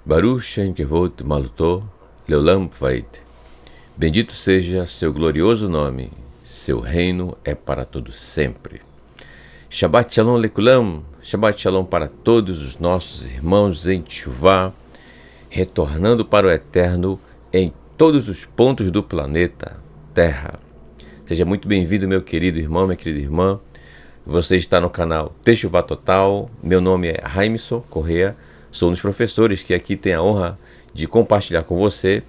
Baruch Shem Kevod Malutó Leolam Vaid. Bendito seja seu glorioso nome, seu reino é para todo sempre. Shabbat Shalom Lekulam, Shabbat Shalom para todos os nossos irmãos em Teshuvá, retornando para o Eterno em todos os pontos do planeta Terra. Seja muito bem-vindo, meu querido irmão, minha querida irmã. Você está no canal Teshuvá Total. Meu nome é Raimson Correa. Sou um dos professores que aqui tem a honra de compartilhar com você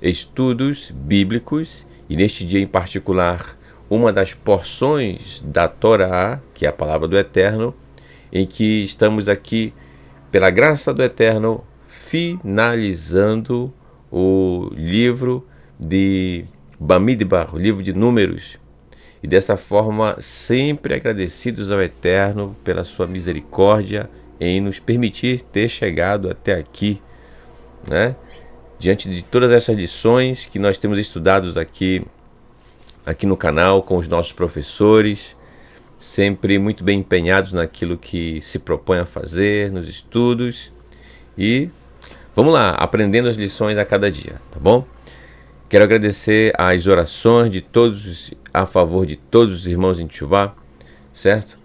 estudos bíblicos e neste dia em particular uma das porções da Torá, que é a palavra do Eterno, em que estamos aqui pela graça do Eterno finalizando o livro de Bamidbar, o livro de Números, e desta forma sempre agradecidos ao Eterno pela sua misericórdia em nos permitir ter chegado até aqui, né? Diante de todas essas lições que nós temos estudados aqui no canal com os nossos professores, sempre muito bem empenhados naquilo que se propõe a fazer, nos estudos, e vamos lá, aprendendo as lições a cada dia, tá bom? Quero agradecer as orações de todos, a favor de todos os irmãos em Teshuvá, certo?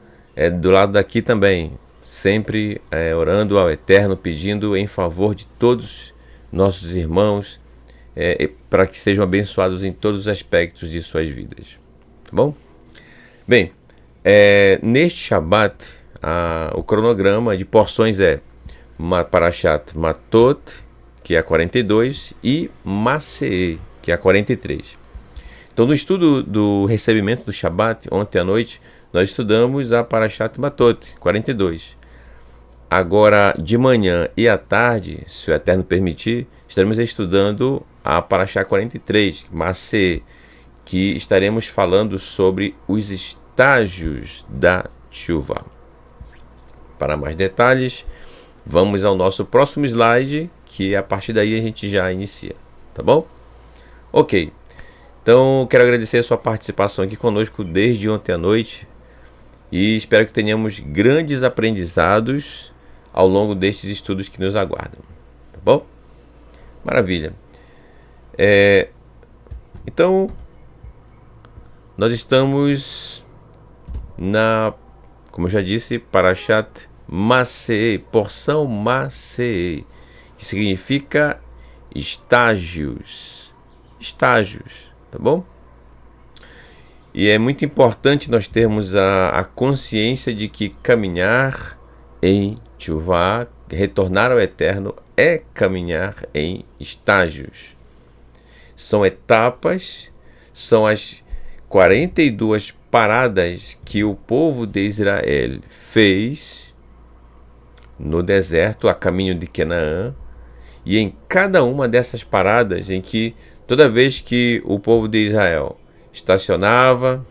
Do lado daqui também, sempre orando ao Eterno, pedindo em favor de todos nossos irmãos, para que sejam abençoados em todos os aspectos de suas vidas, tá bom? Bem, neste Shabbat, o cronograma de porções é Parashat Matot, que é a 42, e Masei, que é a 43. Então, no estudo do recebimento do Shabbat, ontem à noite, nós estudamos a Parashat Matot, 42. Agora, de manhã e à tarde, se o Eterno permitir, estaremos estudando a Parashat 43, Masei, que estaremos falando sobre os estágios da Teshuvá. Para mais detalhes, vamos ao nosso próximo slide, que a partir daí a gente já inicia, tá bom? Ok, então quero agradecer a sua participação aqui conosco desde ontem à noite e espero que tenhamos grandes aprendizados ao longo destes estudos que nos aguardam, tá bom? Maravilha. Então, nós estamos como eu já disse, Parashat Masei, porção Masei, que significa estágios, tá bom? E é muito importante nós termos a consciência de que caminhar em Teshuvá, retornar ao Eterno, é caminhar em estágios. São etapas, são as 42 paradas que o povo de Israel fez no deserto, a caminho de Canaã, e em cada uma dessas paradas, em que toda vez que o povo de Israel estacionava,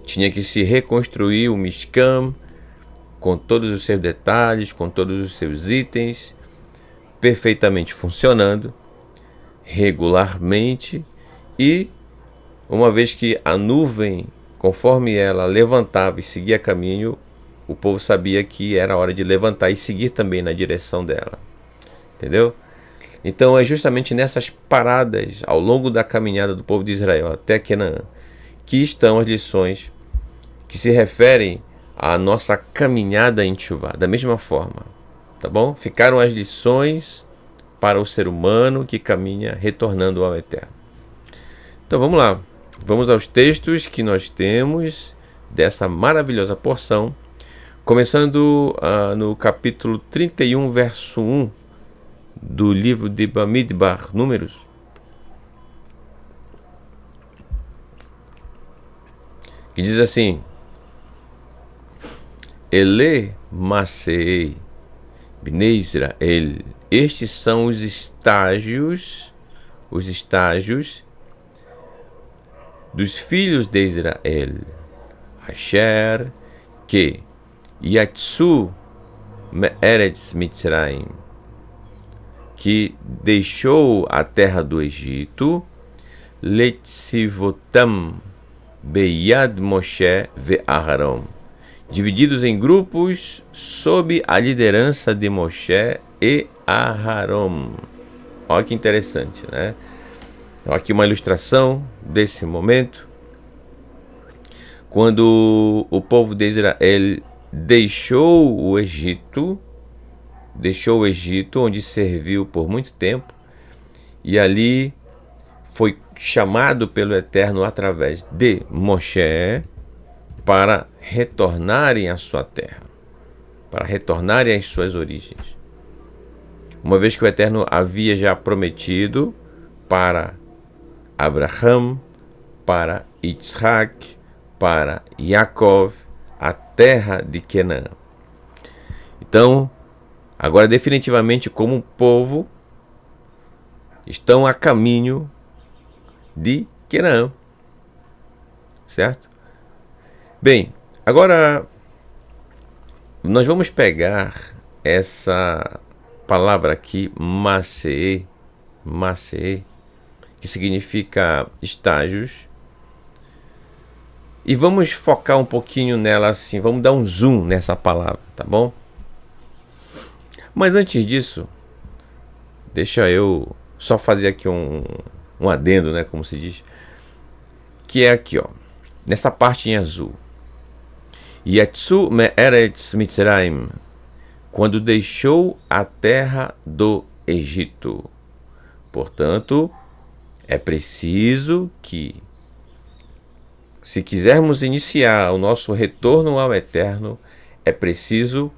tinha que se reconstruir o Mishkan, com todos os seus detalhes, com todos os seus itens, perfeitamente funcionando, regularmente, e uma vez que a nuvem, conforme ela levantava e seguia caminho, o povo sabia que era hora de levantar e seguir também na direção dela. Entendeu? Então é justamente nessas paradas, ao longo da caminhada do povo de Israel até Canaã, que estão as lições que se referem a nossa caminhada em Teshuvá, da mesma forma, tá bom? Ficaram as lições para o ser humano que caminha retornando ao Eterno. Então vamos lá, vamos aos textos que nós temos dessa maravilhosa porção, começando no capítulo 31, verso 1 do livro de Bamidbar, Números. Que diz assim: Ele Masei Bnei Israel. Estes são os estágios dos filhos de Israel. Asher que Yatsu Me'eretz Mitzrayim, que deixou a terra do Egito, Letzivotam Beyad Moshe ve'Aharon, divididos em grupos sob a liderança de Moshe e Aharon. Olha que interessante, né? Aqui uma ilustração desse momento, quando o povo de Israel deixou o Egito, onde serviu por muito tempo, e ali foi chamado pelo Eterno através de Moshe para retornarem à sua terra, para retornarem às suas origens. Uma vez que o Eterno havia já prometido para Abraham, para Yitzhak, para Yaakov, a terra de Canaã. Então, agora definitivamente como povo, estão a caminho de Canaã, certo? Bem, agora nós vamos pegar essa palavra aqui, Masei, que significa estágios, e vamos focar um pouquinho nela assim, vamos dar um zoom nessa palavra, tá bom? Mas antes disso, deixa eu só fazer aqui um adendo, né, como se diz, que é aqui, ó, nessa parte em azul. Yatsu Me'eretz Mitzrayim, quando deixou a terra do Egito. Portanto, é preciso que, se quisermos iniciar o nosso retorno ao Eterno, é preciso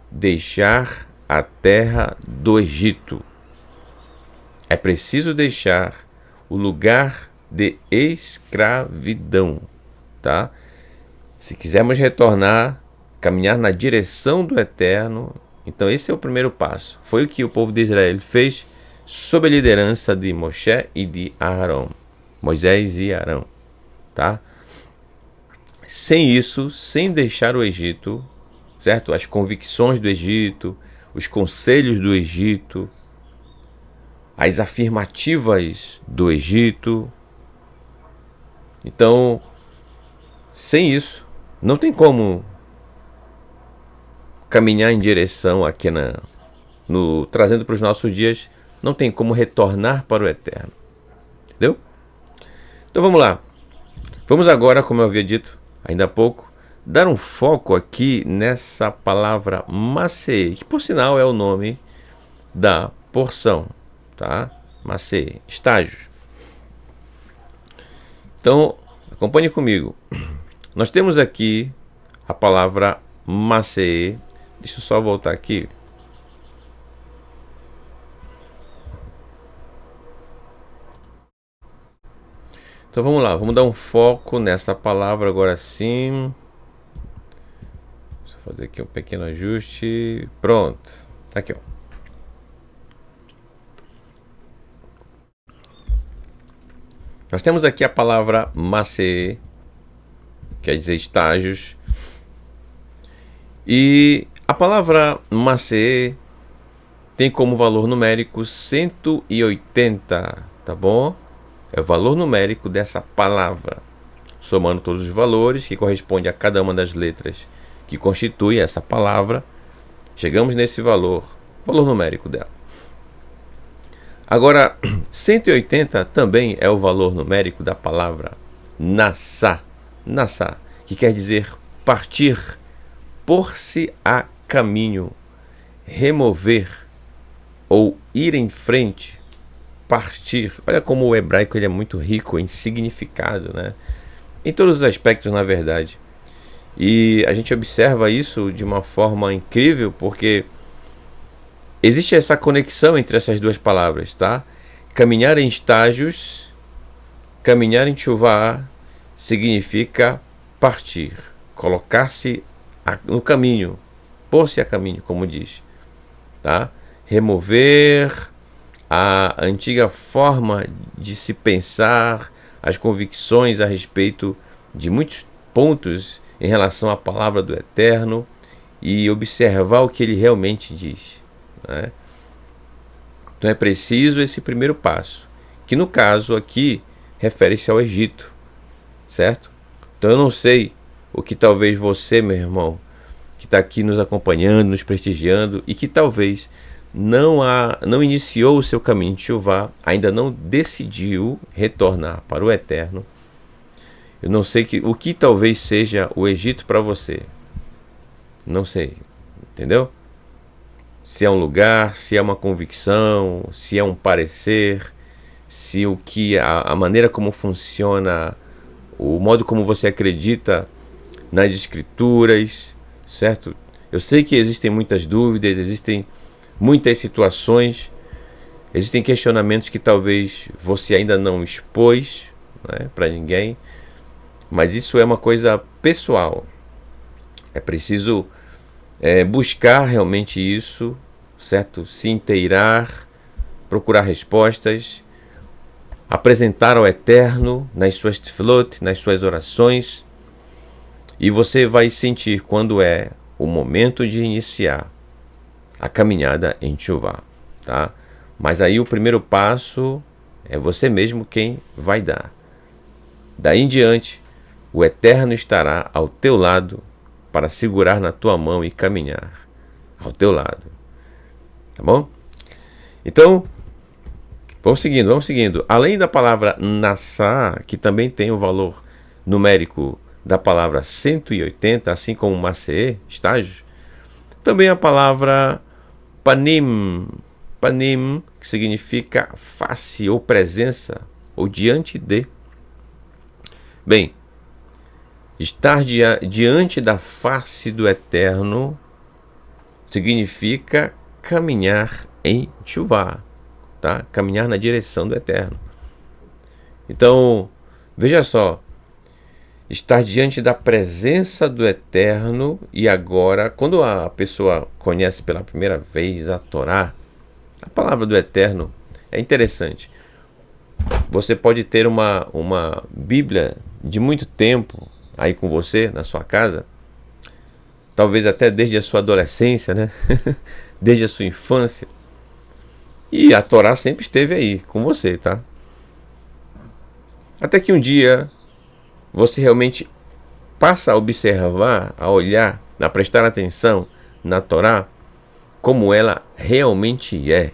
deixar a terra do Egito. É preciso deixar o lugar de escravidão, tá? Se quisermos retornar, caminhar na direção do Eterno, então esse é o primeiro passo. Foi o que o povo de Israel fez sob a liderança de Moshe e de Aharon, Moisés e Arão, tá? Sem isso, sem deixar o Egito, certo? As convicções do Egito, os conselhos do Egito, as afirmativas do Egito. Então, sem isso, não tem como caminhar em direção a Canaã. Trazendo para os nossos dias, não tem como retornar para o Eterno. Entendeu? Então vamos lá. Vamos agora, como eu havia dito ainda há pouco, dar um foco aqui nessa palavra Masei, que por sinal é o nome da porção, tá? Masei, estágios. Então, acompanhe comigo. Nós temos aqui a palavra Masei. Deixa eu só voltar aqui. Então vamos lá, vamos dar um foco nessa palavra agora sim. Deixa eu fazer aqui um pequeno ajuste. Pronto, tá aqui, ó. Nós temos aqui a palavra Masei, quer dizer estágios. E a palavra Masei tem como valor numérico 180, tá bom? É o valor numérico dessa palavra. Somando todos os valores que correspondem a cada uma das letras que constitui essa palavra, chegamos nesse valor numérico dela. Agora, 180 também é o valor numérico da palavra Nassá, que quer dizer partir, pôr-se a caminho, remover ou ir em frente, partir. Olha como o hebraico ele é muito rico em significado, né? Em todos os aspectos, na verdade. E a gente observa isso de uma forma incrível, porque existe essa conexão entre essas duas palavras, tá? Caminhar em estágios, caminhar em chuvá significa partir, colocar-se no caminho, pôr-se a caminho, como diz, tá? Remover a antiga forma de se pensar, as convicções a respeito de muitos pontos em relação à palavra do Eterno e observar o que ele realmente diz, né? Então é preciso esse primeiro passo, que no caso aqui refere-se ao Egito, certo? Então eu não sei o que talvez você, meu irmão, que está aqui nos acompanhando, nos prestigiando e que talvez não iniciou o seu caminho de chuvá, ainda não decidiu retornar para o Eterno. Eu não sei o que talvez seja o Egito para você. Não sei, entendeu? Se é um lugar, se é uma convicção, se é um parecer, se o que a maneira como funciona, o modo como você acredita nas escrituras, certo? Eu sei que existem muitas dúvidas, existem muitas situações, existem questionamentos que talvez você ainda não expôs, né, para ninguém, mas isso é uma coisa pessoal. É preciso buscar realmente isso, certo? Se inteirar, procurar respostas, apresentar ao Eterno nas suas tefilot, nas suas orações, e você vai sentir quando é o momento de iniciar a caminhada em chuvá, tá? Mas aí o primeiro passo é você mesmo quem vai dar. Daí em diante, o Eterno estará ao teu lado para segurar na tua mão e caminhar ao teu lado. Tá bom? Então, vamos seguindo. Além da palavra nassá, que também tem o valor numérico da palavra 180, assim como macê, estágio, também a palavra panim, que significa face ou presença, ou diante de. Bem, estar diante da face do Eterno significa caminhar em chuvá, tá? Caminhar na direção do Eterno. Então, veja só, estar diante da presença do Eterno, e agora, quando a pessoa conhece pela primeira vez a Torá, a palavra do Eterno é interessante. Você pode ter uma Bíblia de muito tempo aí com você, na sua casa, talvez até desde a sua adolescência, né? Desde a sua infância, e a Torá sempre esteve aí com você, tá? Até que um dia você realmente passa a observar, a olhar, a prestar atenção na Torá como ela realmente é.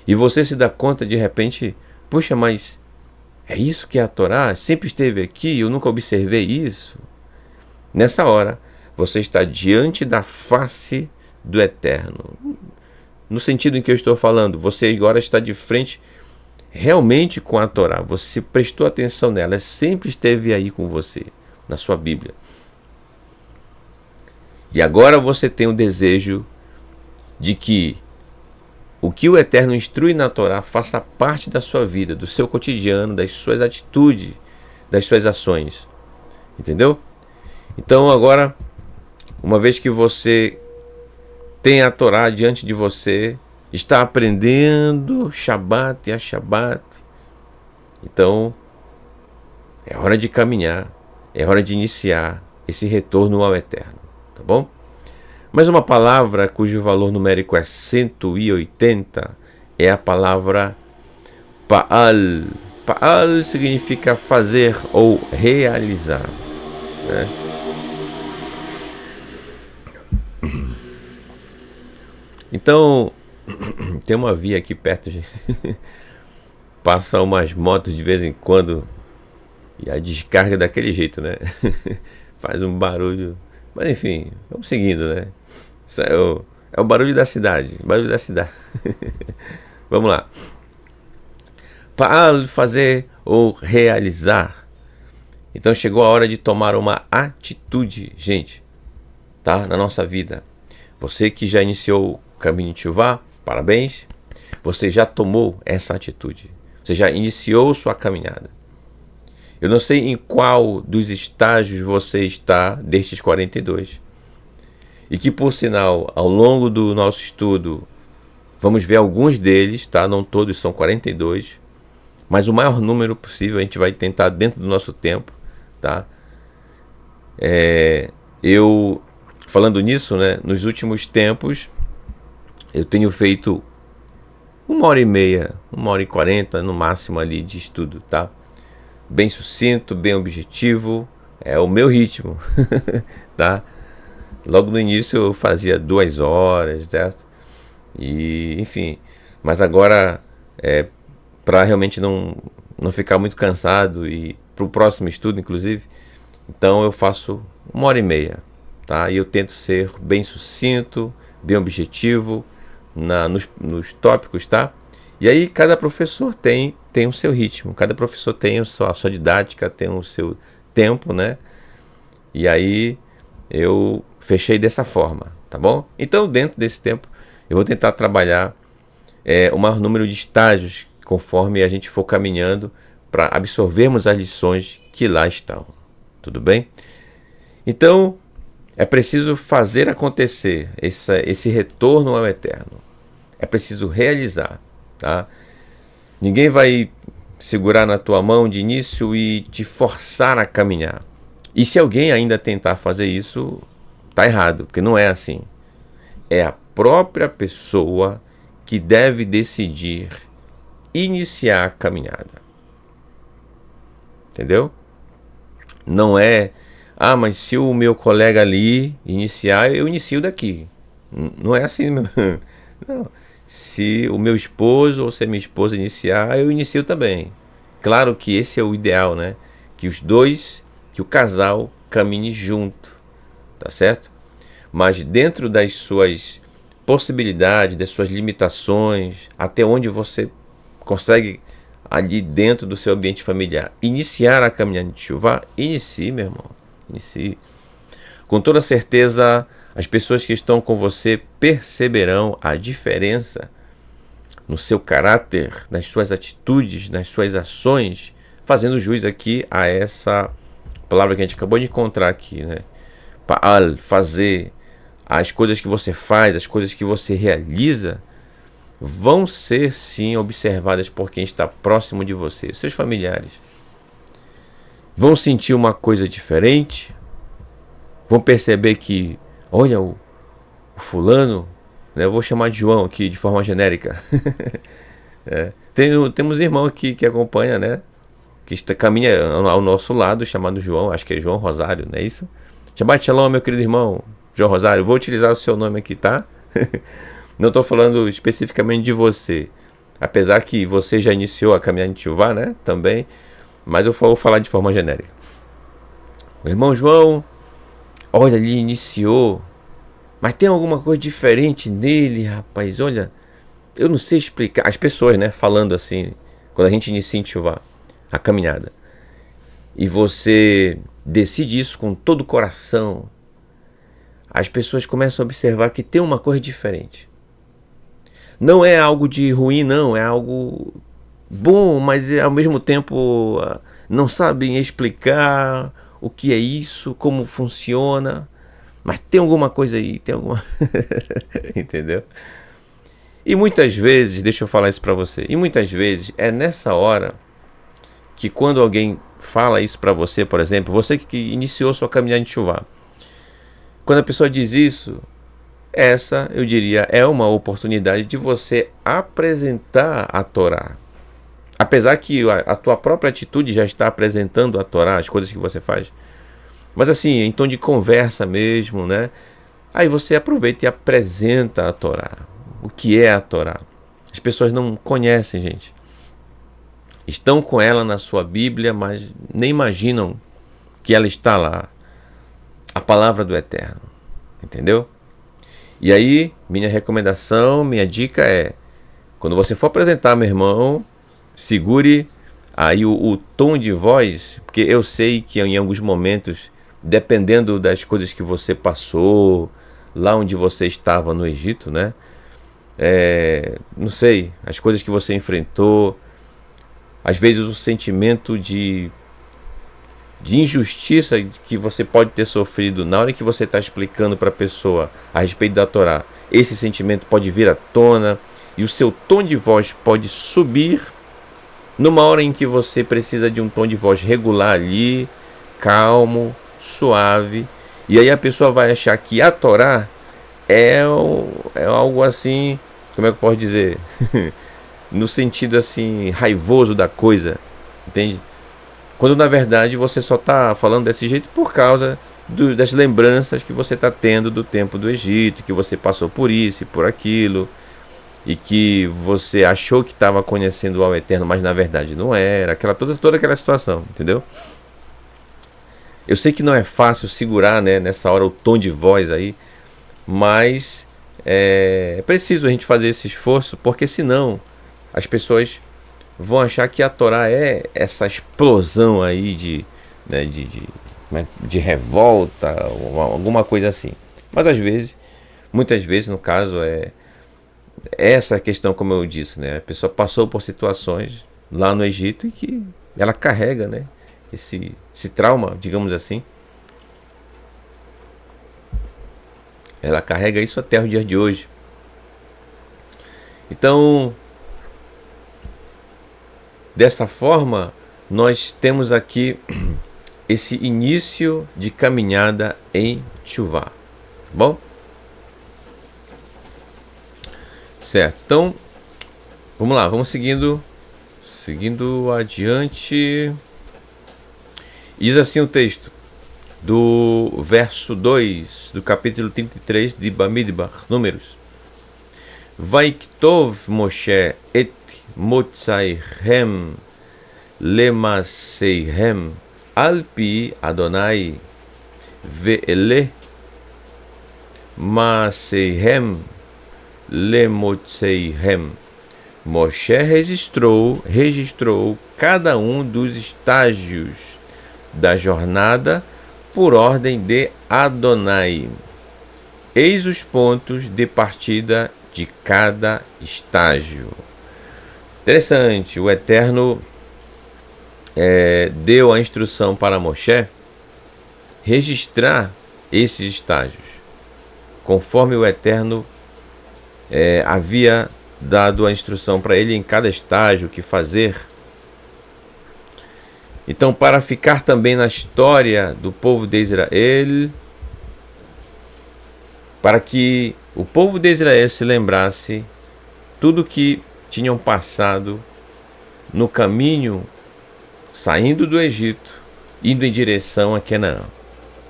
E você se dá conta de repente, puxa, mas é isso que é a Torá? Sempre esteve aqui, eu nunca observei isso. Nessa hora, você está diante da face do Eterno. No sentido em que eu estou falando, você agora está de frente realmente com a Torá. Você prestou atenção nela, ela sempre esteve aí com você, na sua Bíblia. E agora você tem o desejo de que o que o Eterno instrui na Torá faça parte da sua vida, do seu cotidiano, das suas atitudes, das suas ações. Entendeu? Então agora, uma vez que você tem a Torá diante de você, está aprendendo Shabat e a Shabat, então é hora de caminhar, é hora de iniciar esse retorno ao Eterno, tá bom? Mas uma palavra cujo valor numérico é 180 é a palavra Pa'al. Pa'al significa fazer ou realizar, né? Então, tem uma via aqui perto, gente. Passa umas motos de vez em quando e a descarga daquele jeito, né? Faz um barulho Mas enfim, vamos seguindo, né? Isso é o barulho da cidade. Barulho da cidade. Vamos lá. Para fazer ou realizar. Então chegou a hora de tomar uma atitude, gente, tá? Na nossa vida. Você que já iniciou o caminho de Teshuvá, parabéns. Você já tomou essa atitude. Você já iniciou sua caminhada. Eu não sei em qual dos estágios você está destes 42. E que, por sinal, ao longo do nosso estudo, vamos ver alguns deles, tá? Não todos são 42, mas o maior número possível a gente vai tentar dentro do nosso tempo, tá? Eu, falando nisso, né? Nos últimos tempos, eu tenho feito 1h30, 1h40 no máximo ali de estudo, tá? Bem sucinto, bem objetivo, é o meu ritmo, tá? Logo no início eu fazia 2 horas, certo? E, enfim, mas agora, para realmente não ficar muito cansado e para o próximo estudo, inclusive, então eu faço 1h30, tá? E eu tento ser bem sucinto, bem objetivo nos tópicos, tá? E aí cada professor tem o seu ritmo, cada professor tem a sua didática, tem o seu tempo, né? E aí eu fechei dessa forma, tá bom? Então dentro desse tempo eu vou tentar trabalhar o maior número de estágios conforme a gente for caminhando para absorvermos as lições que lá estão, tudo bem? Então é preciso fazer acontecer esse retorno ao eterno, é preciso realizar, tá? Ninguém vai segurar na tua mão de início e te forçar a caminhar. E se alguém ainda tentar fazer isso, tá errado, porque não é assim. É a própria pessoa que deve decidir iniciar a caminhada. Entendeu? Não é, mas se o meu colega ali iniciar, eu inicio daqui. Não é assim, meu. Não. Se o meu esposo ou se a minha esposa iniciar, eu inicio também. Claro que esse é o ideal, né? Que o casal caminhe junto, tá certo? Mas dentro das suas possibilidades, das suas limitações, até onde você consegue ali dentro do seu ambiente familiar iniciar a caminhada de Teshuvá, inicie, meu irmão, inicie. Com toda certeza, as pessoas que estão com você perceberão a diferença no seu caráter, nas suas atitudes, nas suas ações, fazendo jus aqui a essa palavra que a gente acabou de encontrar aqui, né? Pa'al, fazer. As coisas que você faz, as coisas que você realiza, vão ser sim observadas por quem está próximo de você, os seus familiares. Vão sentir uma coisa diferente, vão perceber que, olha, o fulano, né, eu vou chamar de João aqui de forma genérica. Temos irmão aqui que acompanha, né? Que caminha ao nosso lado, chamado João, acho que é João Rosário, não é isso? Shabbat Shalom, meu querido irmão João Rosário, vou utilizar o seu nome aqui, tá? Não estou falando especificamente de você, apesar que você já iniciou a caminhada de Teshuvá, né? Também, mas eu vou falar de forma genérica. O irmão João, olha, ele iniciou, mas tem alguma coisa diferente nele, rapaz, olha, eu não sei explicar. As pessoas, né, falando assim, quando a gente inicia em Teshuvá, a caminhada, e você decide isso com todo o coração, as pessoas começam a observar que tem uma coisa diferente. Não é algo de ruim, não, é algo bom, mas ao mesmo tempo não sabem explicar o que é isso, como funciona, mas tem alguma coisa aí, tem alguma... Entendeu? E muitas vezes, deixa eu falar isso pra você, e muitas vezes é nessa hora que quando alguém fala isso pra você, por exemplo, você que iniciou sua caminhada de Teshuvá, quando a pessoa diz isso, essa, eu diria, é uma oportunidade de você apresentar a Torá. Apesar que a tua própria atitude já está apresentando a Torá, as coisas que você faz. Mas assim, em tom de conversa mesmo, né? Aí você aproveita e apresenta a Torá. O que é a Torá? As pessoas não conhecem, gente. Estão com ela na sua Bíblia, mas nem imaginam que ela está lá. a palavra do Eterno. Entendeu? E aí, minha recomendação, minha dica é: quando você for apresentar, meu irmão, segure aí o tom de voz, porque eu sei que em alguns momentos, dependendo das coisas que você passou, lá onde você estava no Egito, né? Não sei, as coisas que você enfrentou, às vezes o sentimento de injustiça que você pode ter sofrido na hora que você está explicando para a pessoa a respeito da Torá, esse sentimento pode vir à tona e o seu tom de voz pode subir numa hora em que você precisa de um tom de voz regular ali, calmo, suave, e aí a pessoa vai achar que a Torá é algo assim, como é que eu posso dizer? No sentido assim, raivoso da coisa, entende? Quando na verdade você só está falando desse jeito por causa das lembranças que você está tendo do tempo do Egito, que você passou por isso e por aquilo, e que você achou que estava conhecendo ao Eterno, mas na verdade não era, toda aquela situação, entendeu? Eu sei que não é fácil segurar, né, nessa hora o tom de voz aí, mas é preciso a gente fazer esse esforço, porque senão as pessoas vão achar que a Torá é essa explosão aí né, de revolta, alguma coisa assim. Mas às vezes, muitas vezes, no caso, essa questão, como eu disse, né? A pessoa passou por situações lá no Egito e que ela carrega, né? Esse trauma, digamos assim. Ela carrega isso até os dias de hoje. Então, dessa forma, nós temos aqui esse início de caminhada em Teshuvá. Tá bom? Certo. Então, vamos lá, vamos seguindo adiante. Diz assim o texto do verso 2 do capítulo 33 de Bamidbar, Números. Vaiktov Moshe et motzaihem lemaseihem alpi Adonai ve'ele maseihem lemotzeihem. Moshe registrou cada um dos estágios da jornada por ordem de Adonai. Eis os pontos de partida de cada estágio. Interessante, o Eterno deu a instrução para Moshe registrar esses estágios, conforme o Eterno havia dado a instrução para ele em cada estágio o que fazer. Então, para ficar também na história do povo de Israel, para que o povo de Israel se lembrasse tudo que tinham passado no caminho, saindo do Egito, indo em direção a Canaã.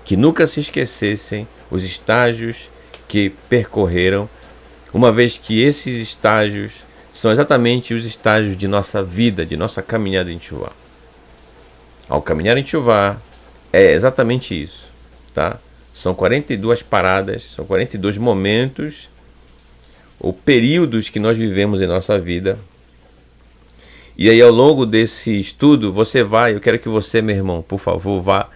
Que nunca se esquecessem os estágios que percorreram, uma vez que esses estágios são exatamente os estágios de nossa vida, de nossa caminhada em Teshuvá. Ao caminhar em Teshuvá, é exatamente isso, tá? São 42 paradas, são 42 momentos ou períodos que nós vivemos em nossa vida. E aí, ao longo desse estudo, eu quero que você, meu irmão, por favor, vá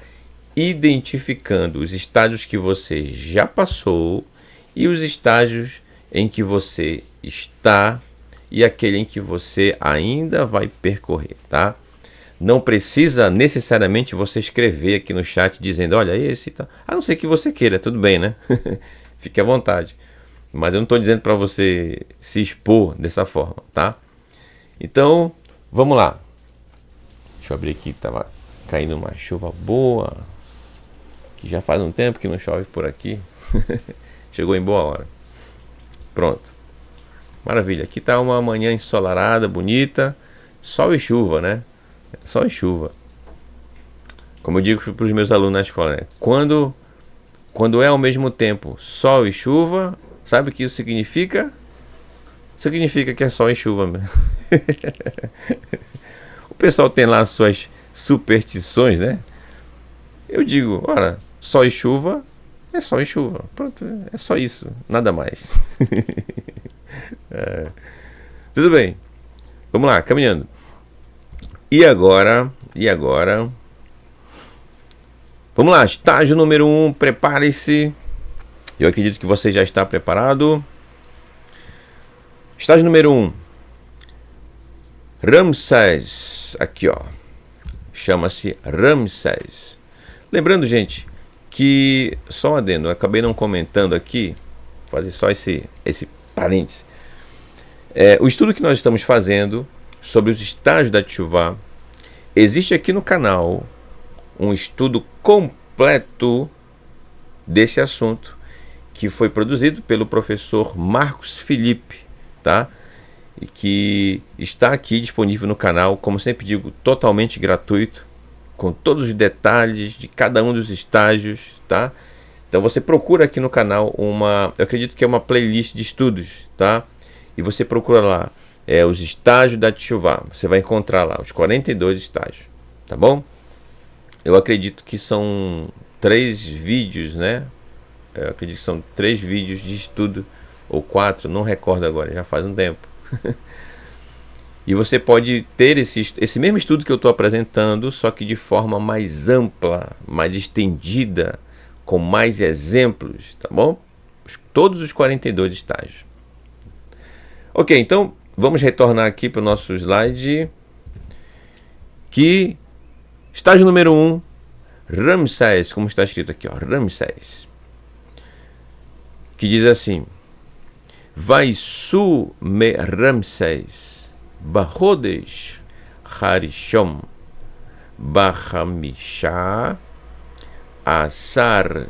identificando os estágios que você já passou e os estágios em que você está e aquele em que você ainda vai percorrer, tá? Não precisa necessariamente você escrever aqui no chat dizendo, olha, esse tá. A não ser que você queira, tudo bem, né? Fique à vontade. Mas eu não estou dizendo para você se expor dessa forma, tá? Então, vamos lá. Deixa eu abrir aqui, tava caindo uma chuva boa, que já faz um tempo que não chove por aqui. Chegou em boa hora. Pronto. Maravilha. Aqui tá uma manhã ensolarada, bonita, sol e chuva, né? Sol e chuva. Como eu digo para os meus alunos na escola, né? Quando é ao mesmo tempo sol e chuva, sabe o que isso significa? Significa que é sol e chuva mesmo. O pessoal tem lá suas superstições, né? Eu digo, ora, Sol e chuva é sol e chuva. Pronto, é só isso, nada mais. Tudo bem, vamos lá, caminhando. E agora? Vamos lá, estágio número 1, prepare-se. Eu acredito que você já está preparado. Estágio número 1. Ramsés, aqui ó, chama-se Ramsés. Lembrando, gente, que, só um adendo, eu acabei não comentando aqui, vou fazer só esse parênteses. O estudo que nós estamos fazendo sobre os estágios da Teshuvá, existe aqui no canal um estudo completo desse assunto, que foi produzido pelo professor Marcos Felipe, tá? E que está aqui disponível no canal, como sempre digo, totalmente gratuito, com todos os detalhes de cada um dos estágios, tá? Então você procura aqui no canal eu acredito que é uma playlist de estudos, tá? E você procura lá, os estágios da Teshuvá, você vai encontrar lá os 42 estágios, tá bom? Eu acredito que são 3 vídeos, né? Eu acredito que são 3 vídeos de estudo, ou 4, não recordo agora, já faz um tempo. E você pode ter esse mesmo estudo que eu estou apresentando, só que de forma mais ampla, mais estendida, com mais exemplos, tá bom? Todos os 42 estágios. Ok, então vamos retornar aqui para o nosso slide. Que estágio número 1, Ramsés, como está escrito aqui, ó, Ramsés. Que diz assim: Vaisu me Ramsés Bahodesh Harishom Bahamisha Asar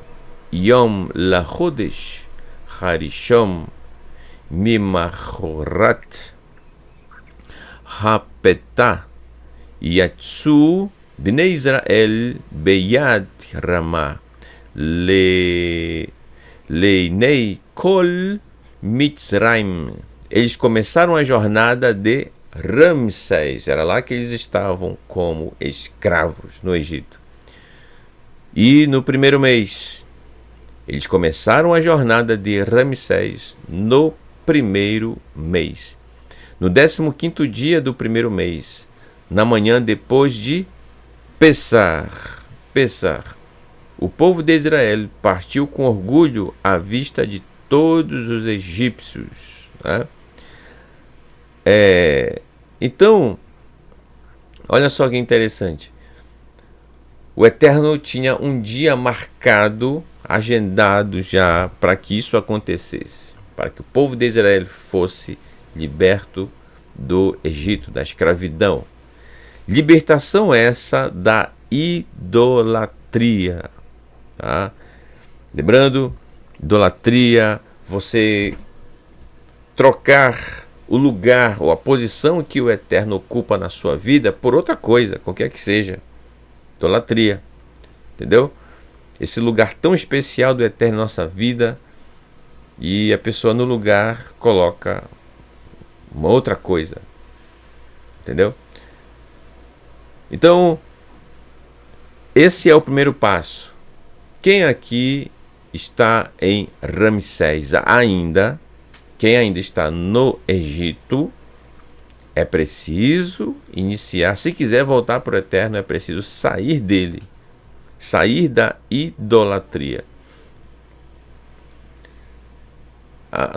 Yom Lahodesh Harishom Mimachorat Hapetah Yatsu Bnei Israel Beyad Ramah Leinei Kol Mitzrayim. Eles começaram a jornada de Ramsés. Era lá que eles estavam como escravos no Egito. E no primeiro mês, eles começaram a jornada de Ramsés no primeiro mês. No 15º dia do primeiro mês, na manhã depois de Pessah, o povo de Israel partiu com orgulho à vista de todos os egípcios, né? Então, olha só que interessante. O Eterno tinha um dia marcado, agendado já, para que isso acontecesse, para que o povo de Israel fosse liberto do Egito, da escravidão. Libertação essa da idolatria, tá? Lembrando, idolatria, você trocar o lugar ou a posição que o Eterno ocupa na sua vida por outra coisa, qualquer que seja. Idolatria, entendeu? Esse lugar tão especial do Eterno na nossa vida, e a pessoa no lugar coloca uma outra coisa, entendeu? Então, esse é o primeiro passo. Quem aqui está em Ramsés ainda, quem ainda está no Egito, é preciso iniciar. Se quiser voltar para o Eterno, é preciso sair dele, sair da idolatria.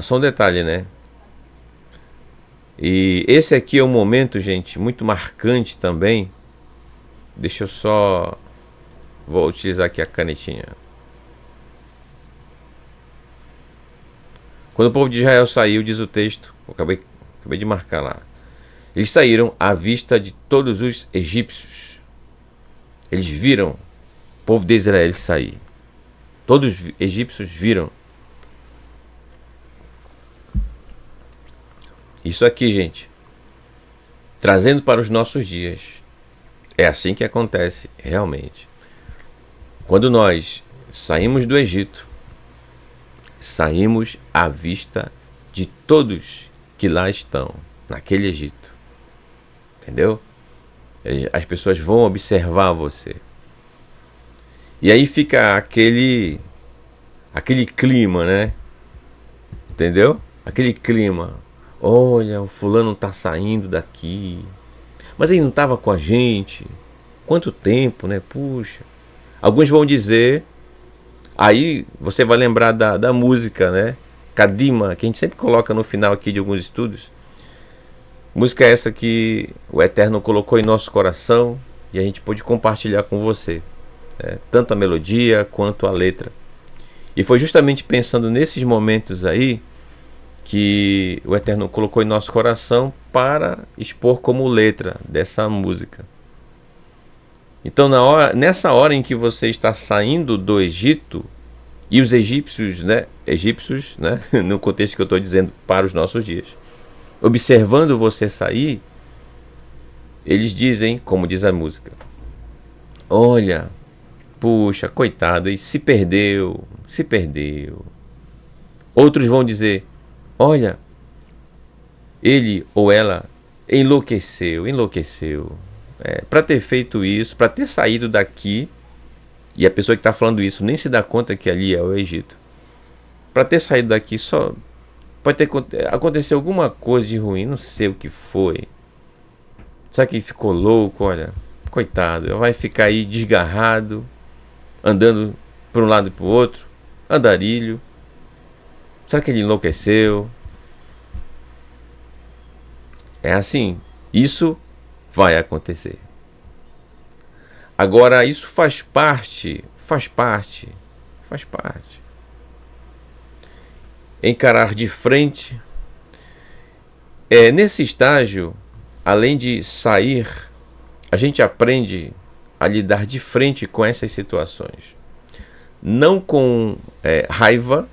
Só um detalhe, né? E esse aqui é um momento, gente, muito marcante também. Deixa eu só... Vou utilizar aqui a canetinha. Quando o povo de Israel saiu, diz o texto, acabei de marcar lá. Eles saíram à vista de todos os egípcios. Eles viram o povo de Israel sair. Todos os egípcios viram. Isso aqui, gente, trazendo para os nossos dias, é assim que acontece realmente. Quando nós saímos do Egito, saímos à vista de todos que lá estão, naquele Egito. Entendeu? As pessoas vão observar você. E aí fica aquele clima, né? Entendeu? Aquele clima. Olha, o fulano tá saindo daqui. Mas ele não tava com a gente. Quanto tempo, né? Puxa. Alguns vão dizer. Aí você vai lembrar da música, né? Kadima, que a gente sempre coloca no final aqui de alguns estudos. Música essa que o Eterno colocou em nosso coração e a gente pôde compartilhar com você, né? Tanto a melodia quanto a letra. E foi justamente pensando nesses momentos aí que o Eterno colocou em nosso coração para expor como letra dessa música. Então, nessa hora em que você está saindo do Egito, e os egípcios, né, no contexto que eu estou dizendo para os nossos dias, observando você sair, eles dizem, como diz a música: olha, puxa, coitado, e se perdeu, se perdeu. Outros vão dizer: olha, ele ou ela enlouqueceu, enlouqueceu. Para ter feito isso, para ter saído daqui, e a pessoa que está falando isso nem se dá conta que ali é o Egito. Para ter saído daqui, só pode ter acontecido alguma coisa de ruim, não sei o que foi. Sabe que ficou louco, olha, coitado, vai ficar aí desgarrado, andando para um lado e para o outro, andarilho. Será que ele enlouqueceu? É assim, isso vai acontecer. Agora, isso faz parte. Encarar de frente. Nesse estágio, além de sair, a gente aprende a lidar de frente com essas situações. Não com raiva,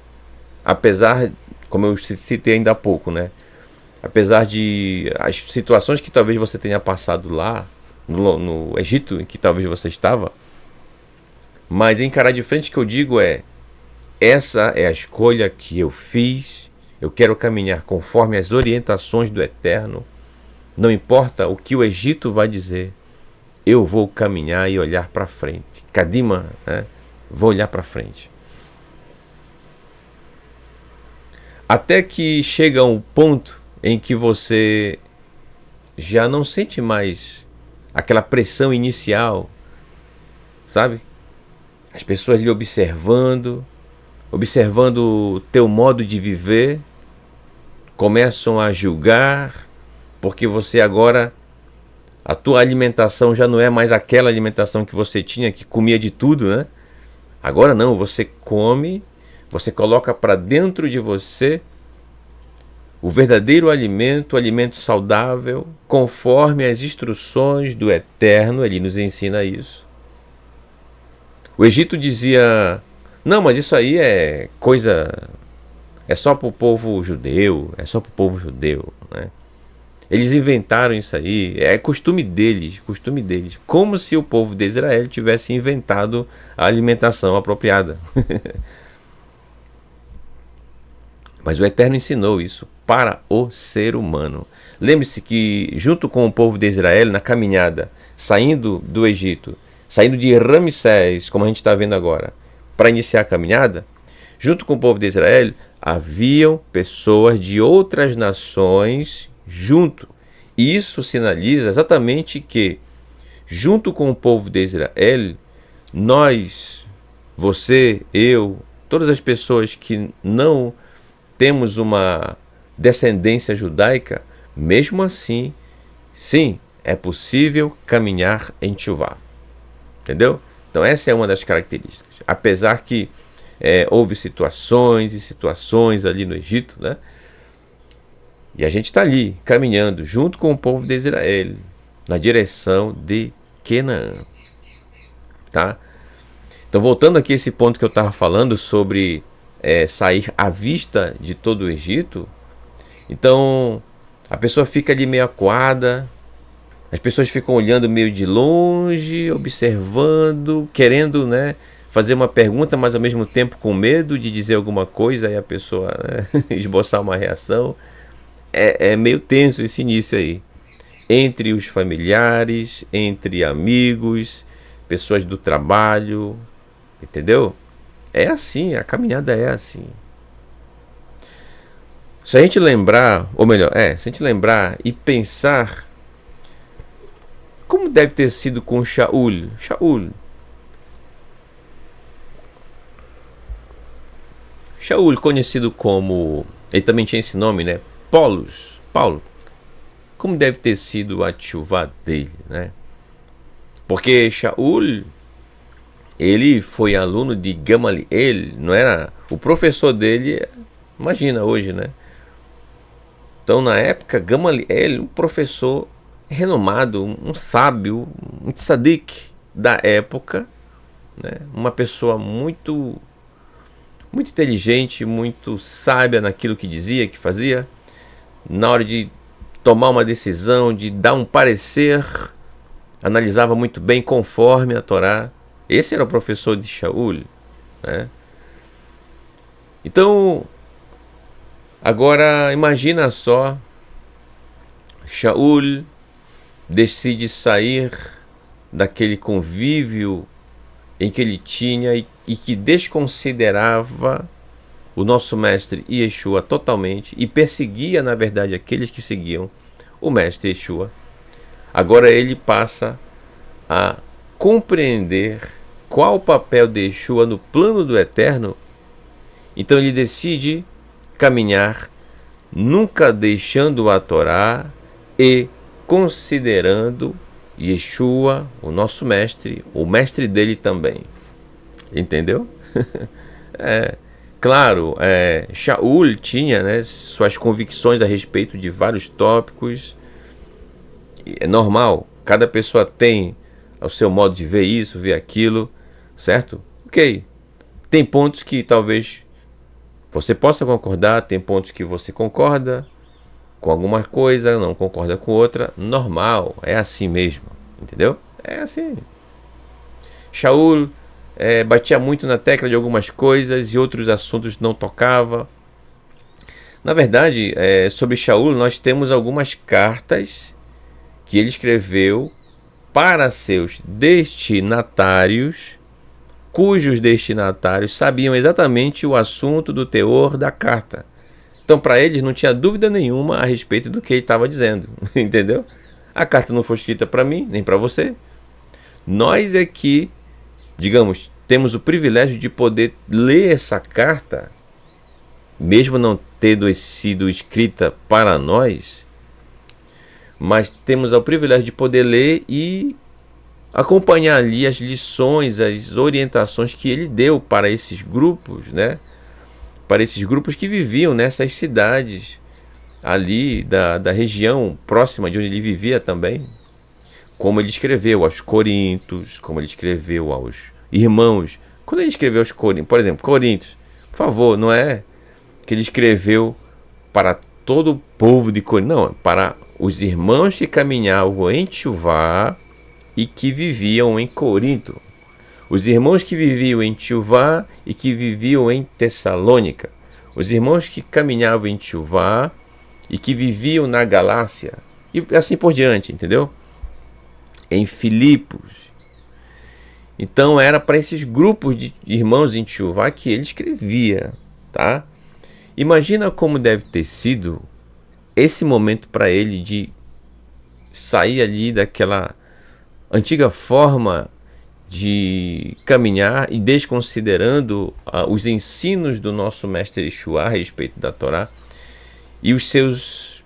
apesar, como eu citei ainda há pouco, né? Apesar de as situações que talvez você tenha passado lá, no Egito, em que talvez você estava, mas encarar de frente, que eu digo essa é a escolha que eu fiz, eu quero caminhar conforme as orientações do Eterno, não importa o que o Egito vai dizer, eu vou caminhar e olhar para frente. Kadima, né? Vou olhar para frente. Até que chega um ponto em que você já não sente mais aquela pressão inicial, sabe? As pessoas lhe observando o teu modo de viver, começam a julgar, porque você agora, a tua alimentação já não é mais aquela alimentação que você tinha, que comia de tudo, né? Agora não, você come, você coloca para dentro de você o verdadeiro alimento, o alimento saudável, conforme as instruções do Eterno. Ele nos ensina isso. O Egito dizia: não, mas isso aí é coisa, é só para o povo judeu, né? Eles inventaram isso aí, é costume deles, como se o povo de Israel tivesse inventado a alimentação apropriada. Mas o Eterno ensinou isso para o ser humano. Lembre-se que, junto com o povo de Israel, na caminhada, saindo do Egito, saindo de Ramsés, como a gente está vendo agora, para iniciar a caminhada, junto com o povo de Israel, haviam pessoas de outras nações junto. E isso sinaliza exatamente que, junto com o povo de Israel, nós, você, eu, todas as pessoas que não temos uma descendência judaica, mesmo assim, sim, é possível caminhar em Teshuvá. Entendeu? Então essa é uma das características. Apesar que houve situações e situações ali no Egito, né? E a gente está ali, caminhando junto com o povo de Israel, na direção de Canaã. Tá? Então, voltando aqui a esse ponto que eu estava falando sobre sair à vista de todo o Egito. Então, a pessoa fica ali meio acuada, as pessoas ficam olhando meio de longe, observando, querendo, né, fazer uma pergunta, mas ao mesmo tempo com medo de dizer alguma coisa e a pessoa, né, esboçar uma reação. É meio tenso esse início aí, entre os familiares, entre amigos, pessoas do trabalho, Entendeu? É assim, a caminhada é assim. Se a gente lembrar, ou melhor, se a gente lembrar e pensar como deve ter sido com Shaul. Shaul, conhecido como. Ele também tinha esse nome, né? Paulo. Como deve ter sido a tchuvá dele, né? Porque Shaul, ele foi aluno de Gamaliel, não era? O professor dele, imagina hoje, né? Então, na época, Gamaliel, um professor renomado, um sábio, um tzadik da época, né? Uma pessoa muito inteligente, muito sábia naquilo que dizia, que fazia. Na hora de tomar uma decisão, de dar um parecer, analisava muito bem conforme a Torá. Esse era o professor de Shaul, né? Então, agora imagina só, Shaul decide sair daquele convívio em que ele tinha e que desconsiderava o nosso mestre Yeshua totalmente e perseguia, na verdade, aqueles que seguiam o mestre Yeshua. Agora ele passa a compreender qual o papel de Yeshua no plano do eterno. Então ele decide caminhar, nunca deixando a Torá e considerando Yeshua, o nosso mestre, o mestre dele também. Entendeu? Claro, Shaul tinha, né, suas convicções a respeito de vários tópicos. É normal, cada pessoa tem o seu modo de ver isso, ver aquilo, certo? Ok. Tem pontos que talvez você possa concordar, tem pontos que você concorda com alguma coisa, não concorda com outra. Normal, é assim mesmo, entendeu? É assim. Shaul batia muito na tecla de algumas coisas e outros assuntos não tocava. Na verdade, sobre Shaul, nós temos algumas cartas que ele escreveu para seus destinatários, cujos destinatários sabiam exatamente o assunto do teor da carta. Então, para eles, não tinha dúvida nenhuma a respeito do que ele estava dizendo, entendeu? A carta não foi escrita para mim, nem para você. Nós é que, digamos, temos o privilégio de poder ler essa carta, mesmo não tendo sido escrita para nós, mas temos o privilégio de poder ler e acompanhar ali as lições, as orientações que ele deu para esses grupos, né? Para esses grupos que viviam nessas cidades ali da região próxima de onde ele vivia também. Como ele escreveu aos Coríntios, como ele escreveu aos irmãos. Quando ele escreveu aos Coríntios, por exemplo, Coríntios, por favor, não é que ele escreveu para todo o povo de Corinto, não, para os irmãos que caminhavam em Tchuvá e que viviam em Corinto. Os irmãos que viviam em Tchuvá e que viviam em Tessalônica. Os irmãos que caminhavam em Tchuvá e que viviam na Galácia. E assim por diante, entendeu? Em Filipos. Então era para esses grupos de irmãos em Tchuvá que ele escrevia, tá? Imagina como deve ter sido esse momento para ele de sair ali daquela antiga forma de caminhar e desconsiderando os ensinos do nosso mestre Yeshua a respeito da Torá e os seus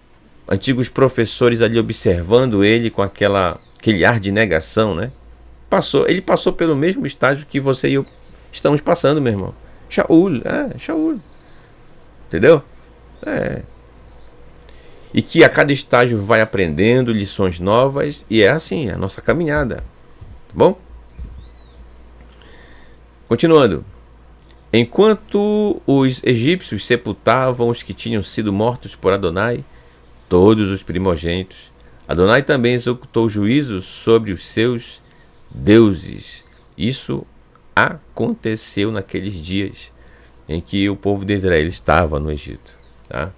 antigos professores ali observando ele com aquele ar de negação, né? Ele passou pelo mesmo estágio que você e eu estamos passando, meu irmão. Shaul. Entendeu? E que a cada estágio vai aprendendo lições novas e é assim a nossa caminhada. Tá bom? Continuando. Enquanto os egípcios sepultavam os que tinham sido mortos por Adonai, todos os primogênitos, Adonai também executou juízo sobre os seus deuses. Isso aconteceu naqueles dias em que o povo de Israel estava no Egito. Tá?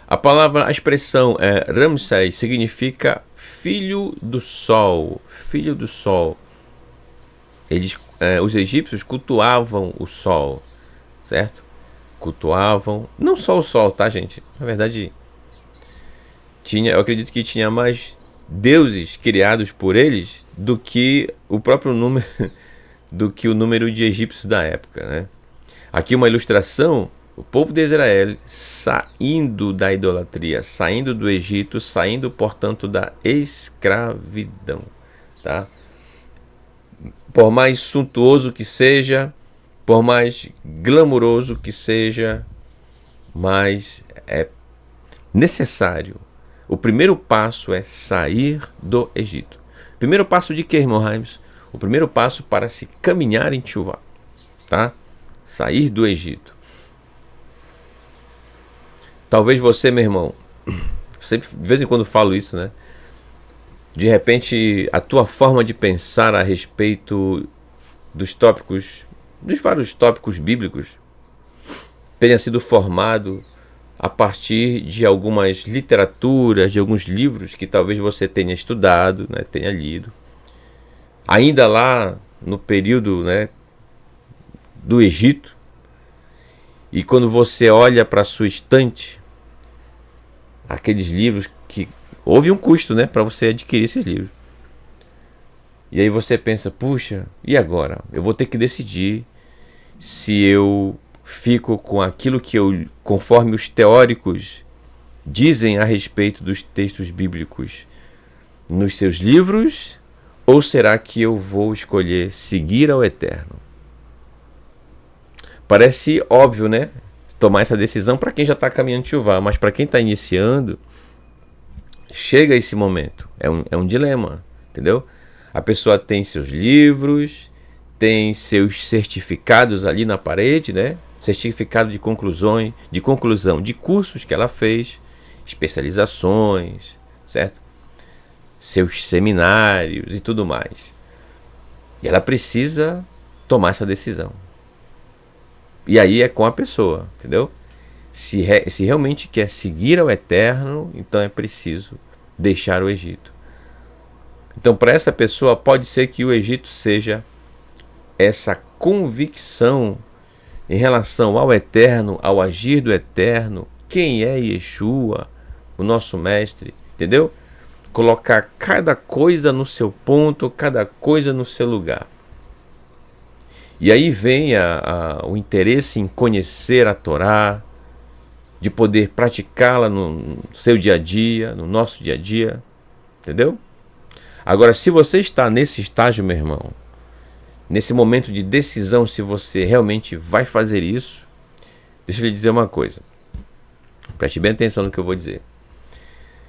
A expressão Ramsés significa filho do sol, filho do sol. Os egípcios cultuavam o sol, certo? Cultuavam, não só o sol, tá, gente? Na verdade, eu acredito que tinha mais deuses criados por eles do que o próprio número, do que o número de egípcios da época, né? Aqui uma ilustração: o povo de Israel saindo da idolatria, saindo do Egito, saindo, portanto, da escravidão, tá? Por mais suntuoso que seja, por mais glamuroso que seja, mas é necessário. O primeiro passo é sair do Egito. Primeiro passo de quê, irmão Raimes? O primeiro passo para se caminhar em Teshuvá, tá? Sair do Egito. Talvez você, meu irmão, sempre de vez em quando falo isso, né? De repente, a tua forma de pensar a respeito dos vários tópicos bíblicos, tenha sido formado a partir de algumas literaturas, de alguns livros que talvez você tenha estudado, né, tenha lido. Ainda lá no período, né, do Egito, e quando você olha para a sua estante, aqueles livros que houve um custo, né, para você adquirir esses livros. E aí você pensa, puxa, e agora? Eu vou ter que decidir se eu fico com aquilo que conforme os teóricos dizem a respeito dos textos bíblicos nos seus livros, ou será que eu vou escolher seguir ao Eterno? Parece óbvio, né? Tomar essa decisão para quem já está caminhando de Teshuvá, mas para quem está iniciando, chega esse momento. É um dilema, entendeu? A pessoa tem seus livros, tem seus certificados ali na parede, né? Certificado de conclusão de cursos que ela fez, especializações, certo? Seus seminários e tudo mais. E ela precisa tomar essa decisão. E aí é com a pessoa, entendeu? Se realmente quer seguir ao Eterno, então é preciso deixar o Egito. Então, para essa pessoa, pode ser que o Egito seja essa convicção em relação ao Eterno, ao agir do Eterno, quem é Yeshua, o nosso mestre, entendeu? Colocar cada coisa no seu ponto, cada coisa no seu lugar. E aí vem o interesse em conhecer a Torá, de poder praticá-la no seu dia a dia, no nosso dia a dia, entendeu? Agora, se você está nesse estágio, meu irmão, nesse momento de decisão, se você realmente vai fazer isso, deixa eu lhe dizer uma coisa. Preste bem atenção no que eu vou dizer.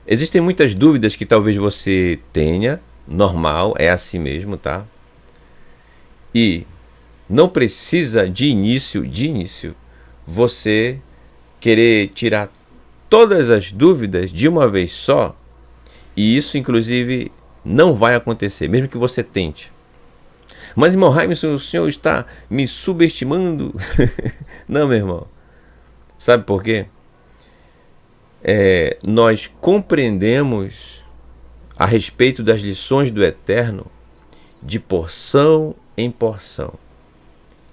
Existem muitas dúvidas que talvez você tenha, normal, é assim mesmo, tá? E não precisa de início, você querer tirar todas as dúvidas de uma vez só, e isso, inclusive, não vai acontecer, mesmo que você tente. Mas, irmão Raimson, o senhor está me subestimando? Não, meu irmão. Sabe por quê? Nós compreendemos a respeito das lições do Eterno de porção em porção,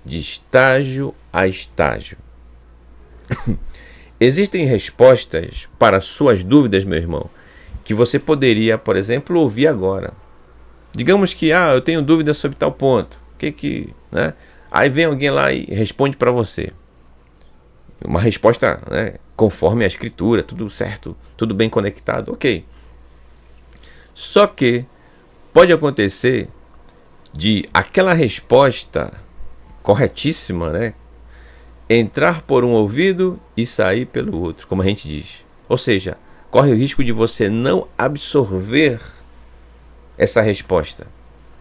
de estágio a estágio. Existem respostas para suas dúvidas, meu irmão, que você poderia, por exemplo, ouvir agora. Digamos que eu tenho dúvida sobre tal ponto. Né? Aí vem alguém lá e responde para você. Uma resposta, né, conforme a escritura, tudo certo, tudo bem conectado, ok. Só que pode acontecer de aquela resposta corretíssima, né, entrar por um ouvido e sair pelo outro, como a gente diz. Ou seja, corre o risco de você não absorver essa resposta.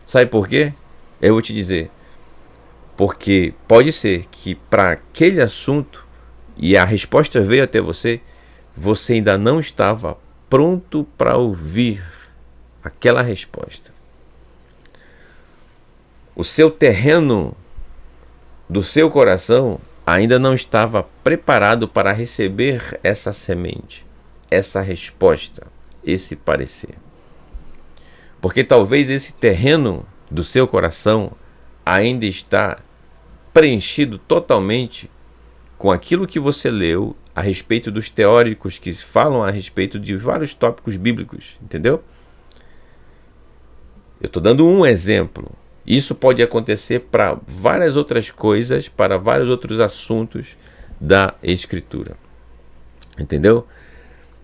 Sabe por quê? Eu vou te dizer. Porque pode ser que para aquele assunto, e a resposta veio até você, você ainda não estava pronto para ouvir aquela resposta. O seu terreno do seu coração ainda não estava preparado para receber essa semente. essa resposta, esse parecer. Porque talvez esse terreno do seu coração ainda está preenchido totalmente com aquilo que você leu a respeito dos teóricos que falam a respeito de vários tópicos bíblicos, entendeu? Eu estou dando um exemplo. Isso pode acontecer para várias outras coisas, para vários outros assuntos da Escritura, entendeu?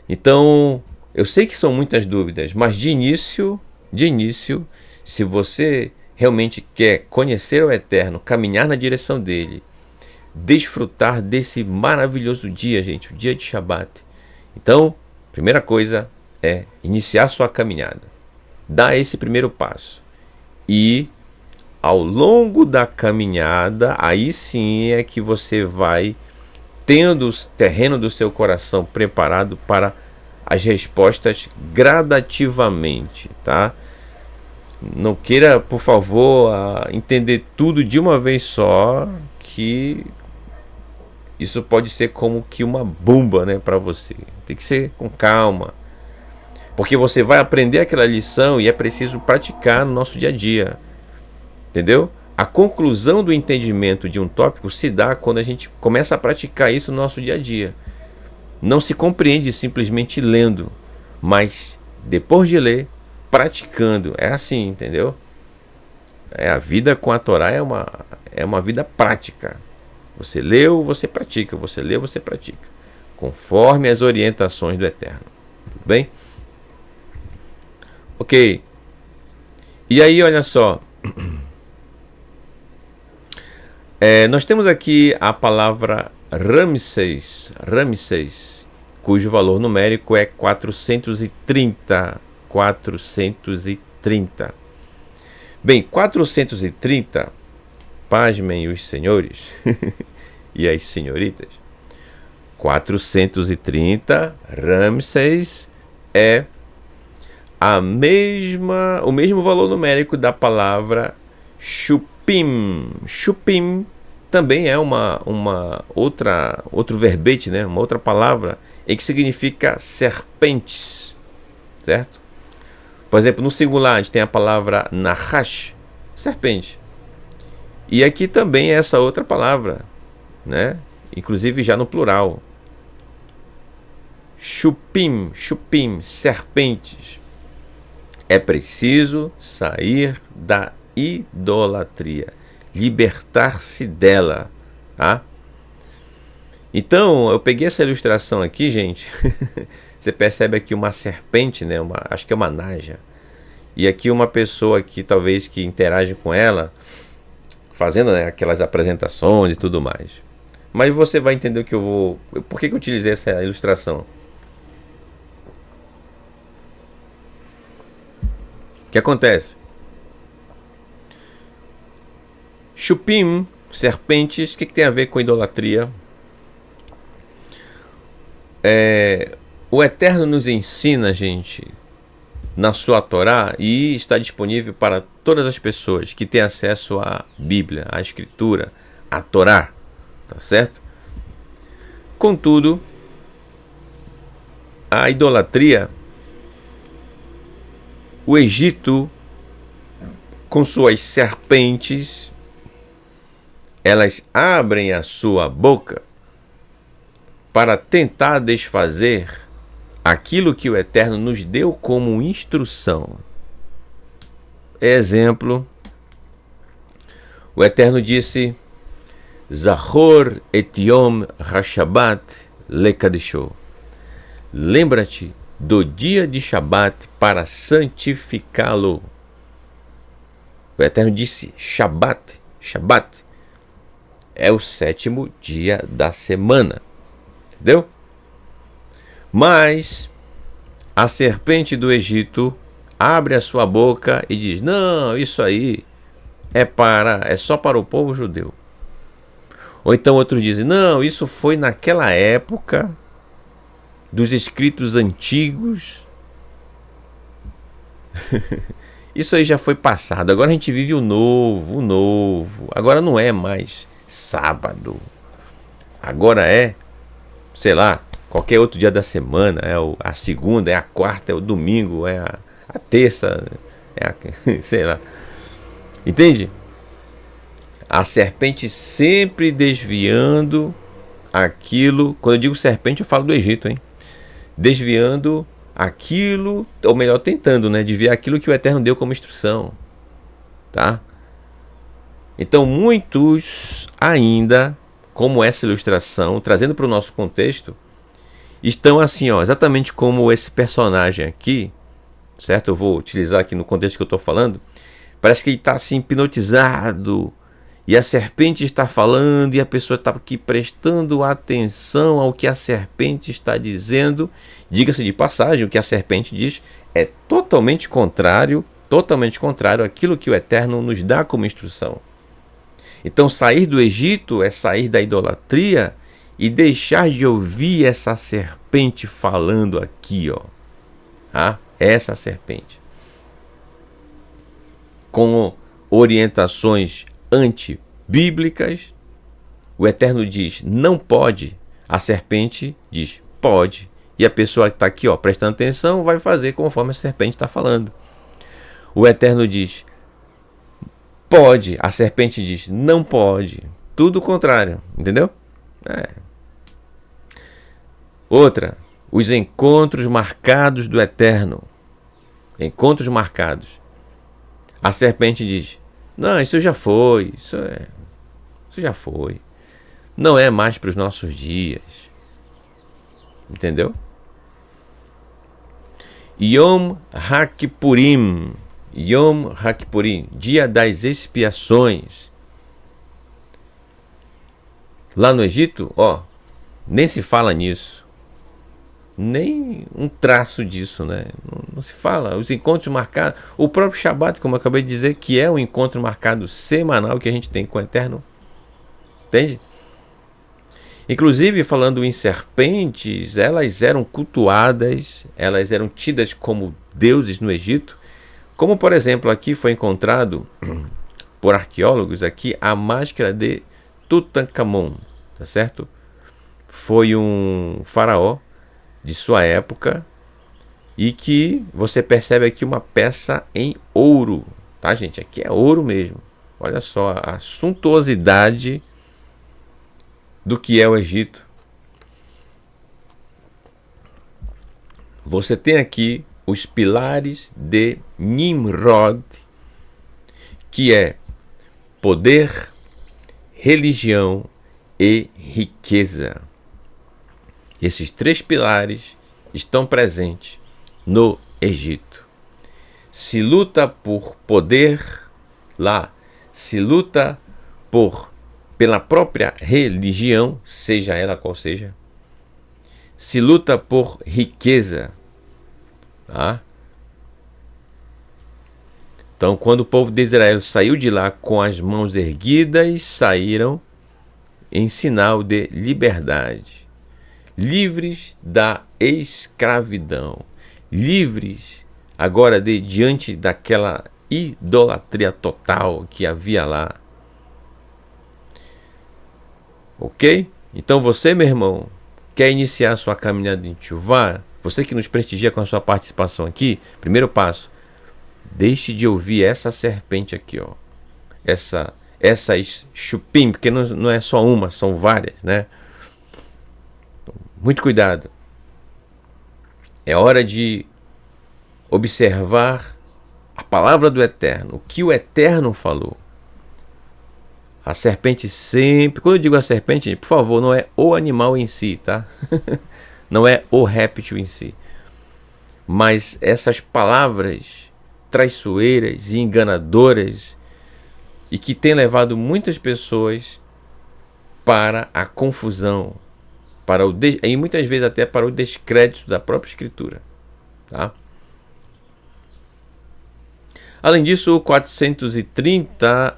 Então, eu sei que são muitas dúvidas, mas de início, se você realmente quer conhecer o Eterno, caminhar na direção dele, desfrutar desse maravilhoso dia, gente, o dia de Shabat. Então, primeira coisa é iniciar sua caminhada. Dá esse primeiro passo. E ao longo da caminhada, aí sim é que você vai tendo o terreno do seu coração preparado para as respostas gradativamente, tá? Não queira, por favor, entender tudo de uma vez só, que isso pode ser como que uma bomba, né, para você. Tem que ser com calma, porque você vai aprender aquela lição e é preciso praticar no nosso dia a dia, entendeu? A conclusão do entendimento de um tópico se dá quando a gente começa a praticar isso no nosso dia a dia. Não se compreende simplesmente lendo, mas depois de ler, praticando. É assim, entendeu? A vida com a Torá é uma vida prática. Você leu, você pratica. Você leu, você pratica. Conforme as orientações do Eterno. Tudo bem? Ok. E aí, olha só. Nós temos aqui a palavra Ramsés, cujo valor numérico é 430. 430. Bem, 430, pasmem os senhores e as senhoritas, 430 Ramsés é o mesmo valor numérico da palavra Shupim. Shupim também é outro verbete, né? Uma outra palavra em que significa serpentes, certo? Por exemplo, no singular a gente tem a palavra Nahash, serpente. E aqui também é essa outra palavra, né? Inclusive já no plural. Shupim, serpentes. É preciso sair da idolatria, libertar-se dela, tá? Então, eu peguei essa ilustração aqui, gente. Você percebe aqui uma serpente, né? Acho que é uma naja. E aqui uma pessoa aqui, talvez, que interage com ela, fazendo, né, aquelas apresentações e tudo mais. Mas você vai entender o que eu vou... Por que eu utilizei essa ilustração? O que acontece? Shupim, serpentes, o que tem a ver com idolatria? O Eterno nos ensina, gente, na sua Torá, e está disponível para todas as pessoas que têm acesso à Bíblia, à Escritura, à Torá, tá certo? Contudo, a idolatria, o Egito, com suas serpentes, elas abrem a sua boca para tentar desfazer aquilo que o Eterno nos deu como instrução. Exemplo, o Eterno disse: Zahor et Yom HaShabbat lekadesho. Lembra-te do dia de Shabat para santificá-lo. O Eterno disse Shabat. Shabat é o 7º dia da semana. Entendeu? Mas a serpente do Egito abre a sua boca e diz: não, isso aí é só para o povo judeu. Ou então outros dizem: não, isso foi naquela época dos escritos antigos. Isso aí já foi passado. Agora a gente vive o novo. Agora não é mais sábado. Agora é, sei lá, qualquer outro dia da semana, a segunda, é a quarta, é o domingo, é a terça, sei lá. Entende? A serpente sempre desviando aquilo. Quando eu digo serpente, eu falo do Egito, hein? Desviando aquilo, ou melhor, tentando, né? Desviar aquilo que o Eterno deu como instrução. Tá? Então, muitos ainda, como essa ilustração, trazendo para o nosso contexto, estão assim, ó, exatamente como esse personagem aqui, certo? Eu vou utilizar aqui no contexto que eu estou falando. Parece que ele está assim, hipnotizado, e a serpente está falando, e a pessoa está aqui prestando atenção ao que a serpente está dizendo. Diga-se de passagem, o que a serpente diz é totalmente contrário àquilo que o Eterno nos dá como instrução. Então, sair do Egito é sair da idolatria e deixar de ouvir essa serpente falando aqui, ó. Ah, essa serpente. Com orientações antibíblicas, o Eterno diz, não pode. A serpente diz, pode. E a pessoa que está aqui, ó, prestando atenção, vai fazer conforme a serpente está falando. O Eterno diz, pode. A serpente diz, não pode. Tudo o contrário, entendeu? Outra, os encontros marcados do Eterno. Encontros marcados. A serpente diz, não, isso já foi, isso já foi. Não é mais para os nossos dias. Entendeu? Yom HaKippurim. Yom HaKippurim, dia das expiações. Lá no Egito, ó, nem se fala nisso. Nem um traço disso, né? Não se fala. Os encontros marcados, o próprio Shabat, como eu acabei de dizer, que é o encontro marcado semanal que a gente tem com o Eterno. Entende? Inclusive, falando em serpentes, elas eram cultuadas, elas eram tidas como deuses no Egito. Como, por exemplo, aqui foi encontrado por arqueólogos aqui a máscara de Tutankhamon, tá certo? Foi um faraó de sua época e que você percebe aqui uma peça em ouro, tá, gente? Aqui é ouro mesmo. Olha só a suntuosidade do que é o Egito. Você tem aqui os pilares de Nimrod, que é poder, religião e riqueza. Esses três pilares estão presentes no Egito. Se luta por poder lá, se luta pela própria religião, seja ela qual seja, se luta por riqueza. Tá? Então, quando o povo de Israel saiu de lá com as mãos erguidas, saíram em sinal de liberdade. Livres da escravidão, livres agora diante daquela idolatria total que havia lá. Ok? Então você, meu irmão, quer iniciar sua caminhada em Teshuvá? Você que nos prestigia com a sua participação aqui, primeiro passo, deixe de ouvir essa serpente aqui, ó. Essas chupim, porque não é só uma, são várias, né? Muito cuidado. É hora de observar a palavra do Eterno, o que o Eterno falou. A serpente sempre... Quando eu digo a serpente, por favor, não é o animal em si, tá? Não é o réptil em si. Mas essas palavras traiçoeiras e enganadoras e que têm levado muitas pessoas para a confusão, e muitas vezes até para o descrédito da própria Escritura. Tá? Além disso, o 430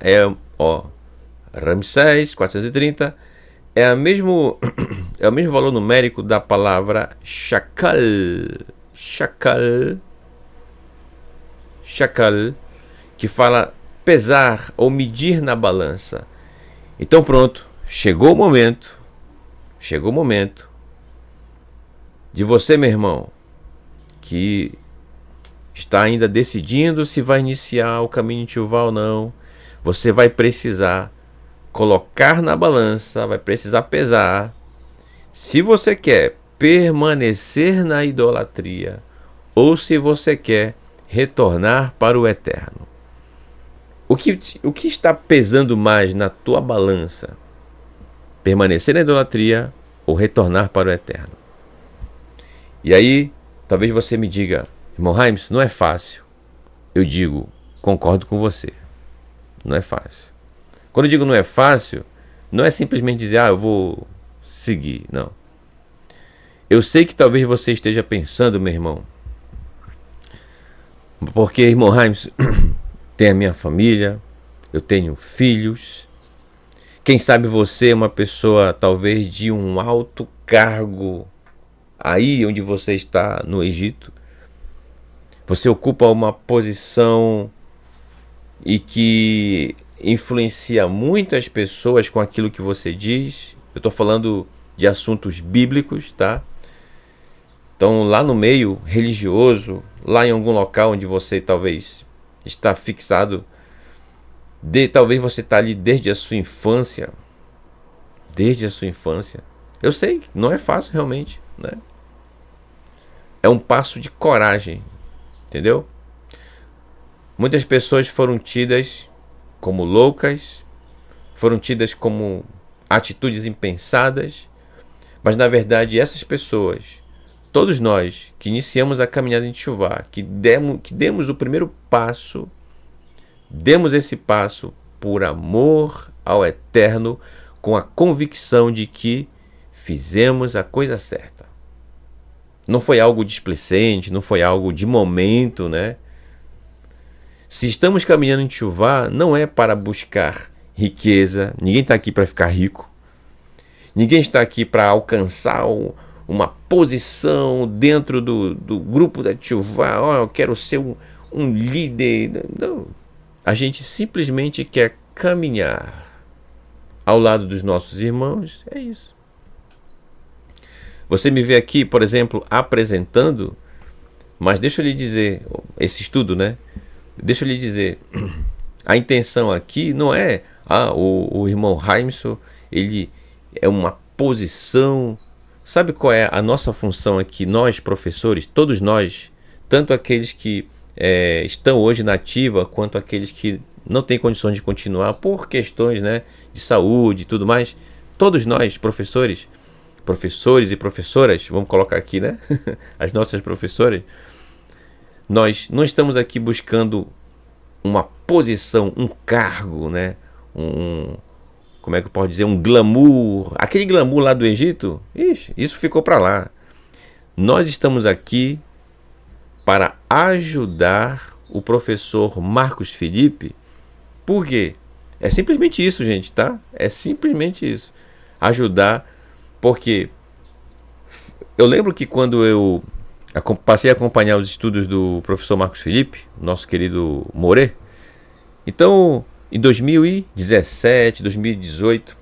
Ramsés 430 é o mesmo valor numérico da palavra shakal, que fala pesar ou medir na balança. Então pronto, chegou o momento De você, meu irmão, que está ainda decidindo se vai iniciar o caminho de Teshuvá ou não, você vai precisar colocar na balança, vai precisar pesar se você quer permanecer na idolatria ou se você quer retornar para o eterno. O que está pesando mais na tua balança? Permanecer na idolatria ou retornar para o eterno? E aí, talvez você me diga, irmão Raimes, não é fácil. Eu digo, concordo com você. Não é fácil. Quando eu digo não é fácil, não é simplesmente dizer, eu vou seguir. Não. Eu sei que talvez você esteja pensando, meu irmão, porque, irmão Raimes, tem a minha família, eu tenho filhos. Quem sabe você é uma pessoa talvez de um alto cargo aí onde você está no Egito. Você ocupa uma posição e que influencia muitas pessoas com aquilo que você diz. Eu estou falando de assuntos bíblicos, tá? Então, lá no meio religioso, lá em algum local onde você talvez está fixado, talvez você está ali desde a sua infância. Desde a sua infância. Eu sei, não é fácil realmente, né? É um passo de coragem, entendeu? Muitas pessoas foram tidas como loucas, foram tidas como atitudes impensadas, mas na verdade essas pessoas, todos nós que iniciamos a caminhada em Teshuvá, que demos o primeiro passo, demos esse passo por amor ao Eterno, com a convicção de que fizemos a coisa certa. Não foi algo displicente, não foi algo de momento, né? Se estamos caminhando em Teshuvá, não é para buscar riqueza. Ninguém está aqui para ficar rico. Ninguém está aqui para alcançar uma posição dentro do grupo da Teshuvá. Eu quero ser um líder. Não. A gente simplesmente quer caminhar ao lado dos nossos irmãos. É isso. Você me vê aqui, por exemplo, apresentando, mas deixa eu lhe dizer, esse estudo, né? Deixa eu lhe dizer, a intenção aqui não é, o irmão Raimson, ele é uma posição. Sabe qual é a nossa função aqui, nós professores, todos nós, tanto aqueles que estão hoje na ativa, quanto aqueles que não têm condições de continuar por questões, né, de saúde e tudo mais, todos nós, professores e professoras, vamos colocar aqui, né, as nossas professoras, nós não estamos aqui buscando uma posição, um cargo, né? Como é que eu posso dizer? Um glamour. Aquele glamour lá do Egito, isso ficou para lá. Nós estamos aqui para ajudar o professor Marcos Felipe. Por quê? É simplesmente isso, gente, tá? É simplesmente isso. Ajudar, porque eu lembro que quando eu passei a acompanhar os estudos do professor Marcos Felipe, nosso querido More. Então, em 2017, 2018,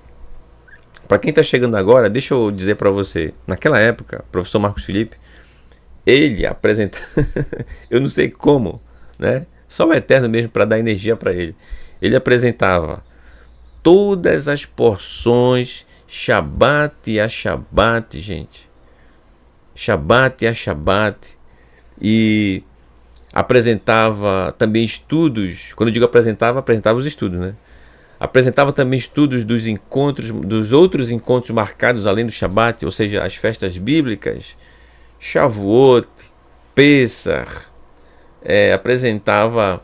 para quem está chegando agora, deixa eu dizer para você, naquela época, o professor Marcos Felipe, ele apresenta, eu não sei como, né? Só o Eterno mesmo para dar energia para ele. Ele apresentava todas as porções, Shabat a Shabat, gente. Shabat a Shabat, e apresentava também estudos. Quando eu digo apresentava os estudos, né? Apresentava também estudos dos encontros, dos outros encontros marcados além do Shabat, ou seja, as festas bíblicas, Shavuot, Pesach, apresentava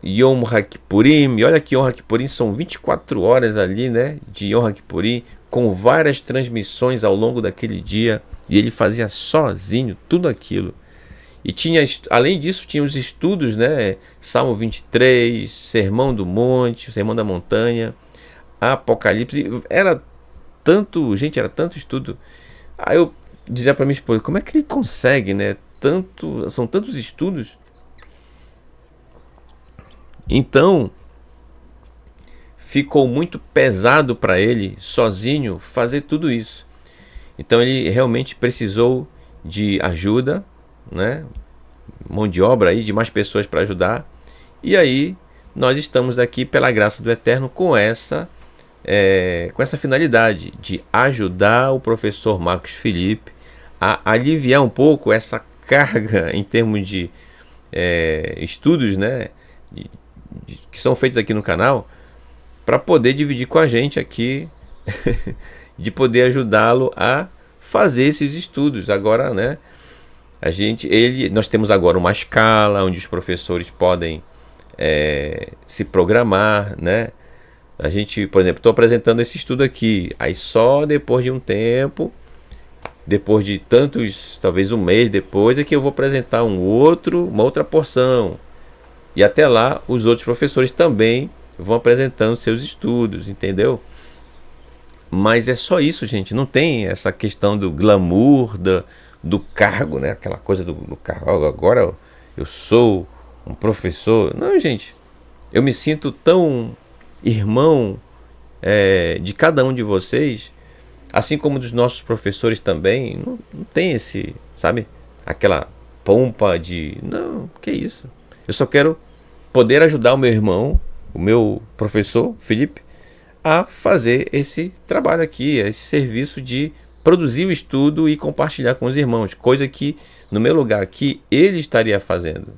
Yom HaKippurim. E olha que Yom HaKippurim são 24 horas ali, né, de Yom HaKippurim, com várias transmissões ao longo daquele dia, e ele fazia sozinho tudo aquilo. E tinha, além disso, tinha os estudos, né? Salmo 23, Sermão do Monte, Sermão da Montanha, Apocalipse. Era tanto, gente, era tanto estudo. Aí eu dizia para minha esposa, como é que ele consegue, né? São tantos estudos. Então, ficou muito pesado para ele, sozinho, fazer tudo isso. Então ele realmente precisou de ajuda, né? Mão de obra aí, de mais pessoas para ajudar. E aí nós estamos aqui pela graça do Eterno com essa finalidade de ajudar o professor Marcos Felipe a aliviar um pouco essa carga em termos de estudos, né, que são feitos aqui no canal, para poder dividir com a gente aqui, de poder ajudá-lo a fazer esses estudos. Agora, né, nós temos agora uma escala onde os professores podem se programar, né? A gente, por exemplo, estou apresentando esse estudo aqui, aí só depois de um tempo, depois de tantos, talvez um mês depois, é que eu vou apresentar uma outra porção. E até lá, os outros professores também vão apresentando seus estudos, entendeu? Mas é só isso, gente. Não tem essa questão do glamour, do cargo, né? Aquela coisa do cargo. Agora eu sou um professor. Não, gente. Eu me sinto tão irmão de cada um de vocês, assim como dos nossos professores também. Não tem esse, sabe? Aquela pompa de... Não, que isso. Eu só quero poder ajudar o meu irmão, o meu professor, Felipe, a fazer esse trabalho aqui, esse serviço de produzir o estudo e compartilhar com os irmãos, coisa que no meu lugar aqui ele estaria fazendo.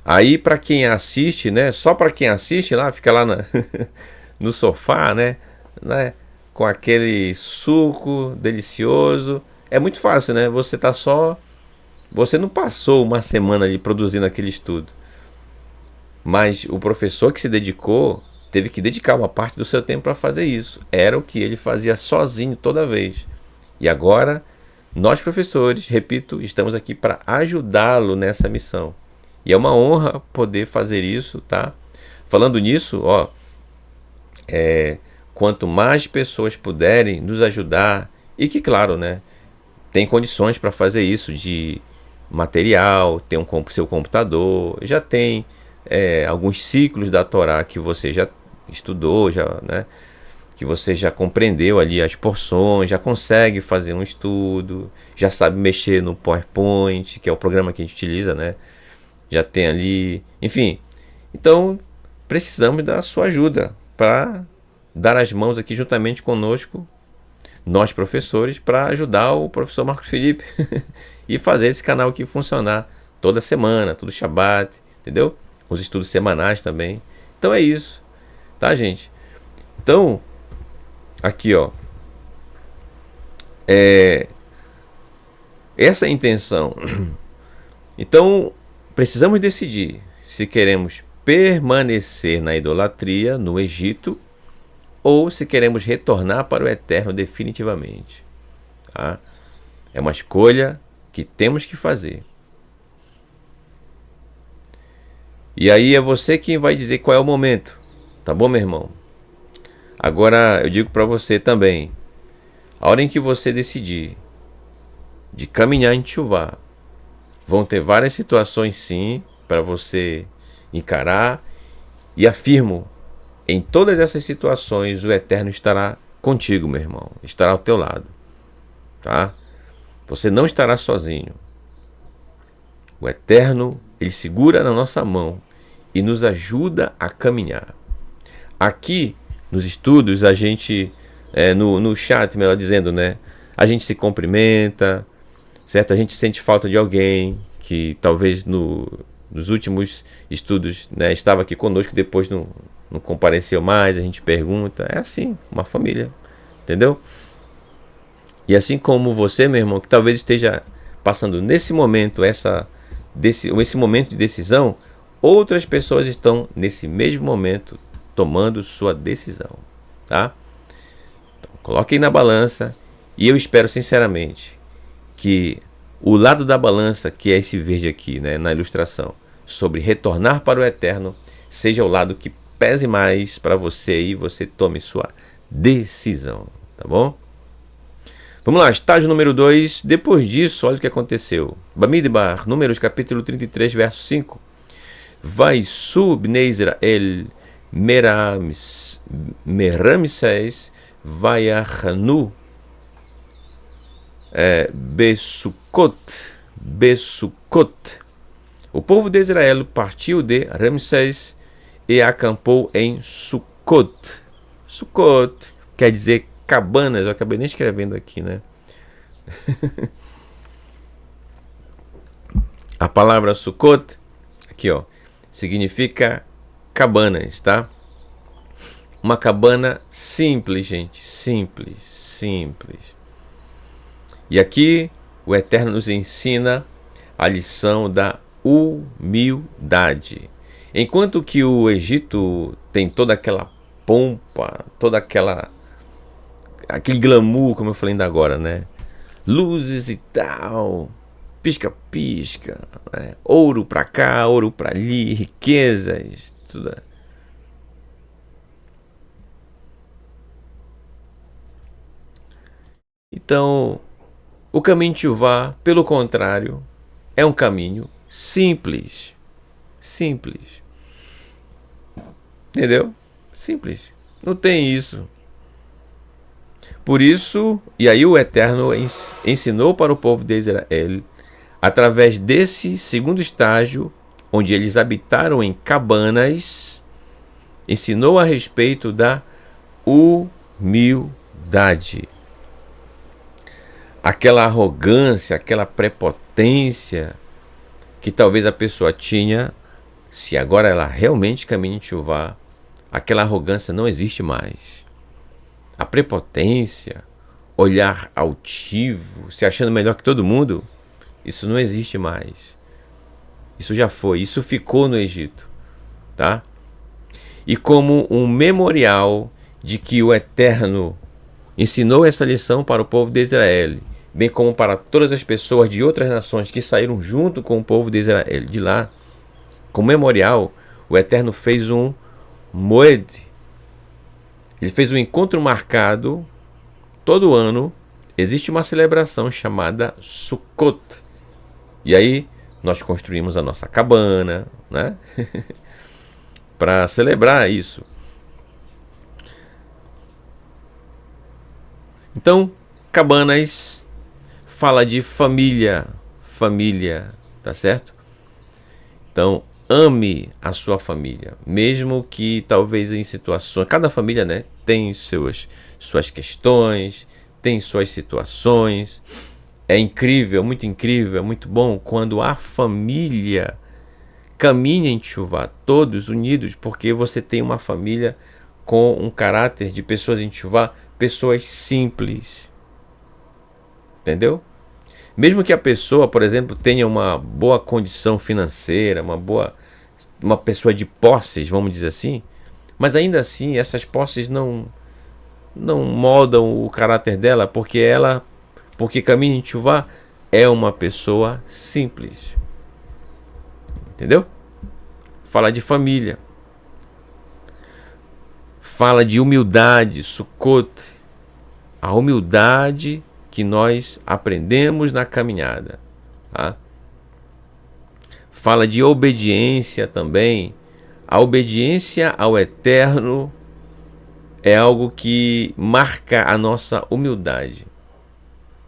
Aí para quem assiste, né, só para quem assiste lá, fica lá no sofá, né, com aquele suco delicioso, é muito fácil, né? Você não passou uma semana ali produzindo aquele estudo, mas o professor que se dedicou teve que dedicar uma parte do seu tempo para fazer isso. Era o que ele fazia sozinho toda vez. E agora, nós professores, repito, estamos aqui para ajudá-lo nessa missão. E é uma honra poder fazer isso, tá? Falando nisso, quanto mais pessoas puderem nos ajudar, e que, claro, né, tem condições para fazer isso, de material, tem seu computador, já tem alguns ciclos da Torá que você já estudou, né, que você já compreendeu ali as porções, já consegue fazer um estudo, já sabe mexer no PowerPoint, que é o programa que a gente utiliza, né? Já tem ali, enfim. Então, precisamos da sua ajuda para dar as mãos aqui juntamente conosco, nós professores, para ajudar o professor Marcos Felipe e fazer esse canal aqui funcionar toda semana, todo Shabbat, entendeu? Os estudos semanais também. Então é isso, tá, gente? Então, aqui, essa é a intenção. Então, precisamos decidir se queremos permanecer na idolatria no Egito ou se queremos retornar para o Eterno definitivamente. Tá? É uma escolha que temos que fazer. E aí é você quem vai dizer qual é o momento. Tá bom, meu irmão? Agora eu digo para você também, a hora em que você decidir de caminhar em Teshuvá, vão ter várias situações sim para você encarar, e afirmo, em todas essas situações o Eterno estará contigo, meu irmão, estará ao teu lado, tá? Você não estará sozinho. O Eterno, ele segura na nossa mão e nos ajuda a caminhar. Aqui nos estudos a gente, no chat, melhor dizendo, né, a gente se cumprimenta, certo? A gente sente falta de alguém que talvez nos últimos estudos, né, estava aqui conosco, depois não compareceu mais, a gente pergunta. É assim, uma família, entendeu? E assim como você, meu irmão, que talvez esteja passando nesse momento, esse momento de decisão, outras pessoas estão nesse mesmo momento tomando sua decisão, tá? Então, coloque aí na balança, e eu espero sinceramente que o lado da balança, que é esse verde aqui, né, na ilustração, sobre retornar para o Eterno, seja o lado que pese mais para você e você tome sua decisão, tá bom? Vamos lá, estágio número 2. Depois disso, olha o que aconteceu. Bamidbar, Números capítulo 33, verso 5. Vai sub Israel Meramses Vaiachanu Besukot. Besukot. O povo de Israel partiu de Ramsés e acampou em Sucot. Sucot quer dizer cabanas. Eu acabei nem escrevendo aqui, né? A palavra Sucot, aqui ó, significa cabanas, tá? Uma cabana simples, gente. Simples, simples. E aqui o Eterno nos ensina a lição da humildade. Enquanto que o Egito tem toda aquela pompa, aquele glamour, como eu falei ainda agora, né? Luzes e tal, pisca-pisca, né? Ouro pra cá, ouro pra ali, riquezas, tudo. Então, o caminho de Teshuvá, pelo contrário, é um caminho simples. Simples. Entendeu? Simples. Não tem isso. Por isso, e aí o Eterno ensinou para o povo de Israel, através desse segundo estágio, onde eles habitaram em cabanas, ensinou a respeito da humildade. Aquela arrogância, aquela prepotência que talvez a pessoa tinha, se agora ela realmente caminha em Teshuvá, aquela arrogância não existe mais. A prepotência, olhar altivo, se achando melhor que todo mundo, isso não existe mais. Isso já foi, isso ficou no Egito, tá? E como um memorial de que o Eterno ensinou essa lição para o povo de Israel, bem como para todas as pessoas de outras nações que saíram junto com o povo de Israel de lá, como memorial, o Eterno fez um Moed. Ele fez um encontro marcado. Todo ano existe uma celebração chamada Sukkot. E aí nós construímos a nossa cabana, né? Para celebrar isso. Então, cabanas fala de família, tá certo? Então, ame a sua família, mesmo que talvez em situações, cada família, né, tem suas questões, tem suas situações. É incrível, é muito bom quando a família caminha em Teshuvá, todos unidos, porque você tem uma família com um caráter de pessoas em Teshuvá, pessoas simples. Entendeu? Mesmo que a pessoa, por exemplo, tenha uma boa condição financeira, uma pessoa de posses, vamos dizer assim, mas ainda assim essas posses não moldam o caráter dela, porque caminha em Teshuvá é uma pessoa simples. Entendeu? Fala de família. Fala de humildade, Sukkot. A humildade que nós aprendemos na caminhada. Tá? Fala de obediência também. A obediência ao Eterno é algo que marca a nossa humildade.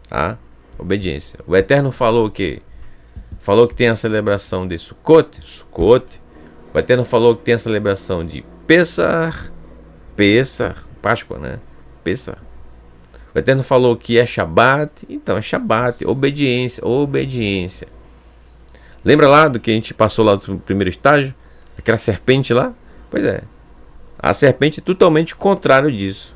Tá? Obediência. O Eterno falou que tem a celebração de Sukkot. O Eterno falou que tem a celebração de Pessah, Páscoa, né? Pessah. O Eterno falou que é Shabat, então é Shabat, obediência. Lembra lá do que a gente passou lá no primeiro estágio? Aquela serpente lá? Pois é. A serpente é totalmente contrário disso.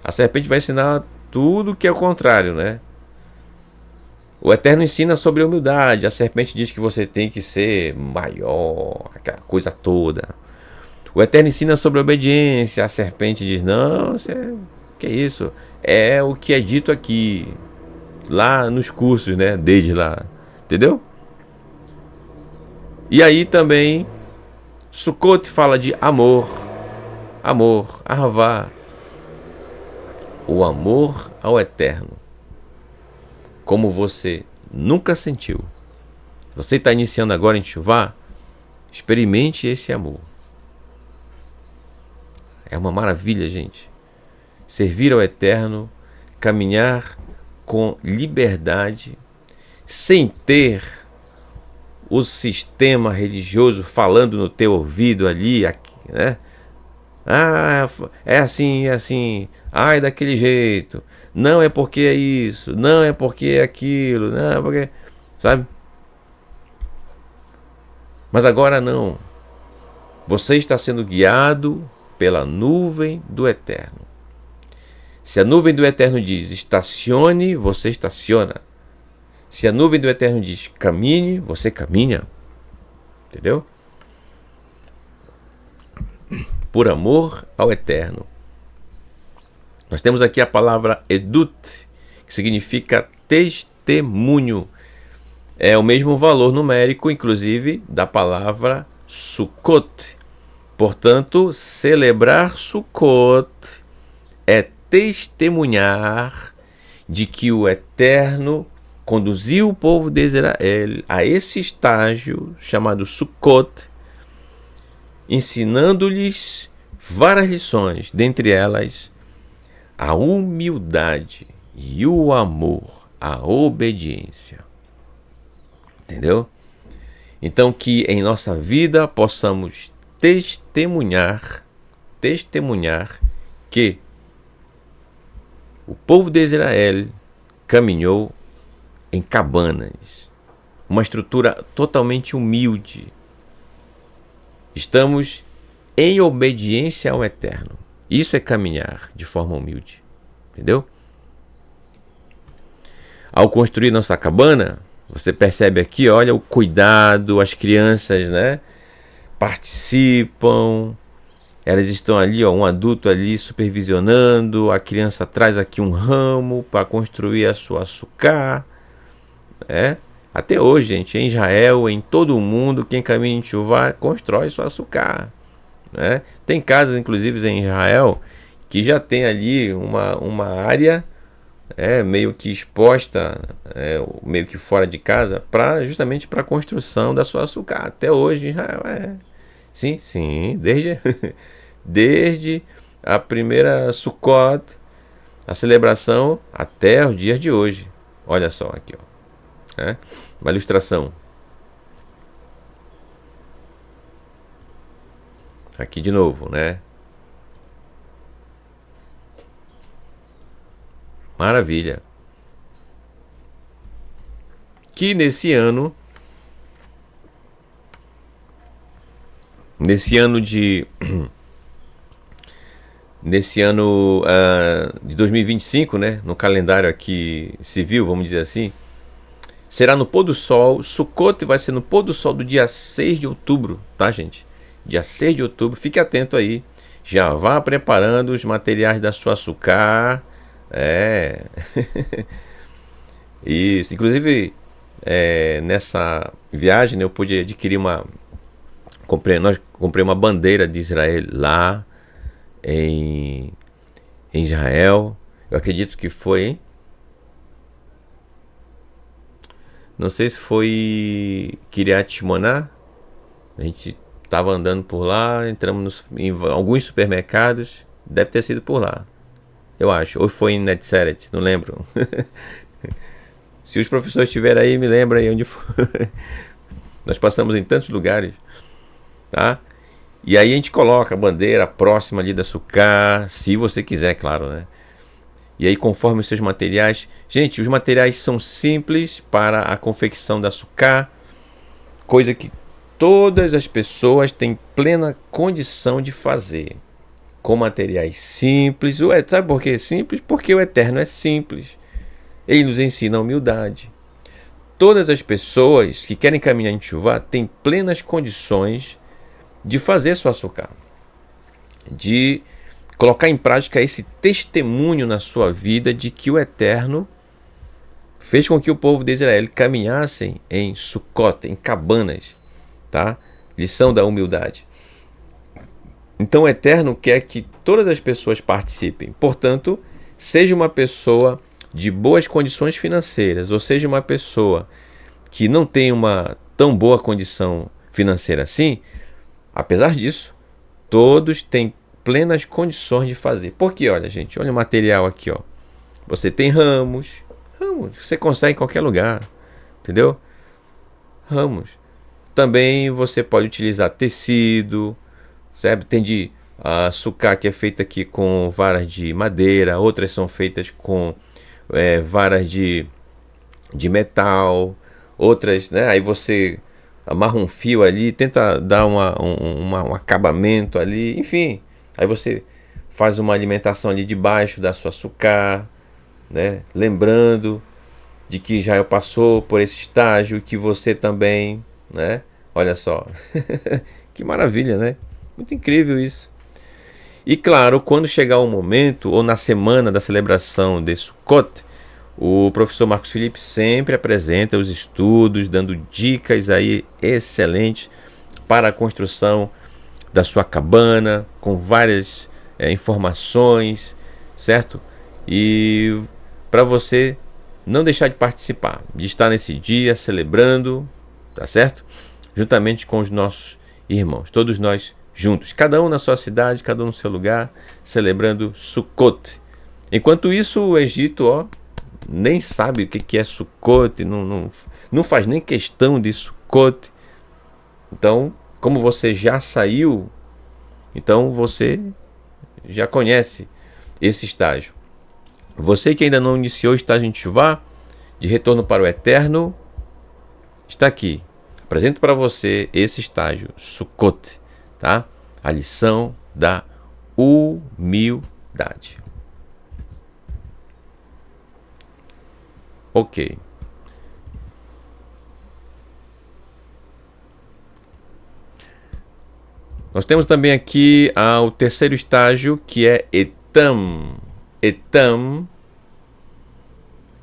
A serpente vai ensinar tudo que é o contrário, né? O Eterno ensina sobre humildade. A serpente diz que você tem que ser maior, aquela coisa toda. O Eterno ensina sobre obediência. A serpente diz, não, que é isso? É o que é dito aqui, lá nos cursos, né? Desde lá, entendeu? E aí também, Sukkot fala de amor, Ahavá, o amor ao Eterno, como você nunca sentiu. Você está iniciando agora em Teshuvá, experimente esse amor. É uma maravilha, gente. Servir ao Eterno, caminhar com liberdade, sem ter o sistema religioso falando no teu ouvido ali, né? Ah, é assim, ai, daquele jeito, não é porque é isso, não é porque é aquilo, não é porque, sabe? Mas agora não, você está sendo guiado pela nuvem do Eterno. Se a nuvem do Eterno diz estacione, você estaciona. Se a nuvem do Eterno diz caminhe, você caminha. Entendeu? Por amor ao Eterno. Nós temos aqui a palavra edut, que significa testemunho. É o mesmo valor numérico, inclusive, da palavra Sukkot. Portanto, celebrar Sukkot é testemunhar de que o Eterno conduziu o povo de Israel a esse estágio chamado Sukkot, ensinando-lhes várias lições, dentre elas a humildade e o amor, a obediência. Entendeu? Então que em nossa vida possamos testemunhar que o povo de Israel caminhou em cabanas, uma estrutura totalmente humilde. Estamos em obediência ao Eterno. Isso é caminhar de forma humilde. Entendeu? Ao construir nossa cabana, você percebe aqui, olha o cuidado, as crianças, né, participam, elas estão ali, ó, um adulto ali supervisionando, a criança traz aqui um ramo para construir a sua açúcar. Até hoje, gente, em Israel, em todo o mundo, quem caminha em Teshuvá constrói sua açúcar. Tem casas, inclusive, em Israel, que já tem ali uma área meio que exposta, meio que fora de casa, justamente para a construção da sua açúcar. Até hoje, Israel sim, desde a primeira Sukkot, a celebração, até os dias de hoje. Olha só aqui, ó. Uma ilustração. Aqui de novo, né? Maravilha. Que nesse ano de 2025, né, no calendário aqui civil, vamos dizer assim, será no pôr do sol. Sukkot vai ser no pôr do sol do dia 6 de outubro, tá, gente? Dia 6 de outubro, fique atento aí. Já vá preparando os materiais da sua açúcar. Isso. Inclusive, nessa viagem, né, eu pude adquirir comprei uma bandeira de Israel lá em Israel. Eu acredito que foi, hein? Não sei se foi Kiryat Shmona. A gente estava andando por lá, entramos em alguns supermercados. Deve ter sido por lá, eu acho. Ou foi em Netzeret, não lembro. Se os professores estiverem aí, me lembra aí onde foi. Nós passamos em tantos lugares, tá? E aí a gente coloca a bandeira próxima ali da açúcar, se você quiser, claro, né? E aí, conforme os seus materiais... Gente, os materiais são simples para a confecção da açúcar, coisa que todas as pessoas têm plena condição de fazer. Com materiais simples. Sabe por que é simples? Porque o Eterno é simples. Ele nos ensina a humildade. Todas as pessoas que querem caminhar em Teshuvá têm plenas condições de fazer sua açúcar, de colocar em prática esse testemunho na sua vida de que o Eterno fez com que o povo de Israel caminhassem em Sukkot, em cabanas, tá? Lição da humildade. Então o Eterno quer que todas as pessoas participem. Portanto, seja uma pessoa de boas condições financeiras, ou seja uma pessoa que não tem uma tão boa condição financeira assim, apesar disso, todos têm plenas condições de fazer. Porque, olha, gente, olha o material aqui, ó. Você tem ramos, Ramos, você consegue em qualquer lugar, entendeu? Ramos. Também você pode utilizar tecido, sabe? Tem de sucá que é feita aqui com varas de madeira, outras são feitas com varas de metal, outras, né? Aí você amarra um fio ali, tenta dar um acabamento ali, enfim. Aí você faz uma alimentação ali debaixo da sua sucá, né? Lembrando de que Israel passou por esse estágio, que você também, né? Olha só, que maravilha, né? Muito incrível isso. E claro, quando chegar o momento, ou na semana da celebração de Sukkot, o professor Marcos Felipe sempre apresenta os estudos, dando dicas aí excelentes para a construção da sua cabana, com várias informações, certo? E para você não deixar de participar, de estar nesse dia celebrando, tá certo? Juntamente com os nossos irmãos, todos nós juntos, cada um na sua cidade, cada um no seu lugar, celebrando Sukkot. Enquanto isso, o Egito, nem sabe o que é Sukkot, não faz nem questão de Sukkot. Então, como você já saiu, então você já conhece esse estágio. Você que ainda não iniciou o estágio em Teshuvá, de retorno para o eterno, está aqui. Apresento para você esse estágio, Sukkot, tá? A lição da humildade. Ok. Nós temos também aqui o terceiro estágio, que é Etam. Etam,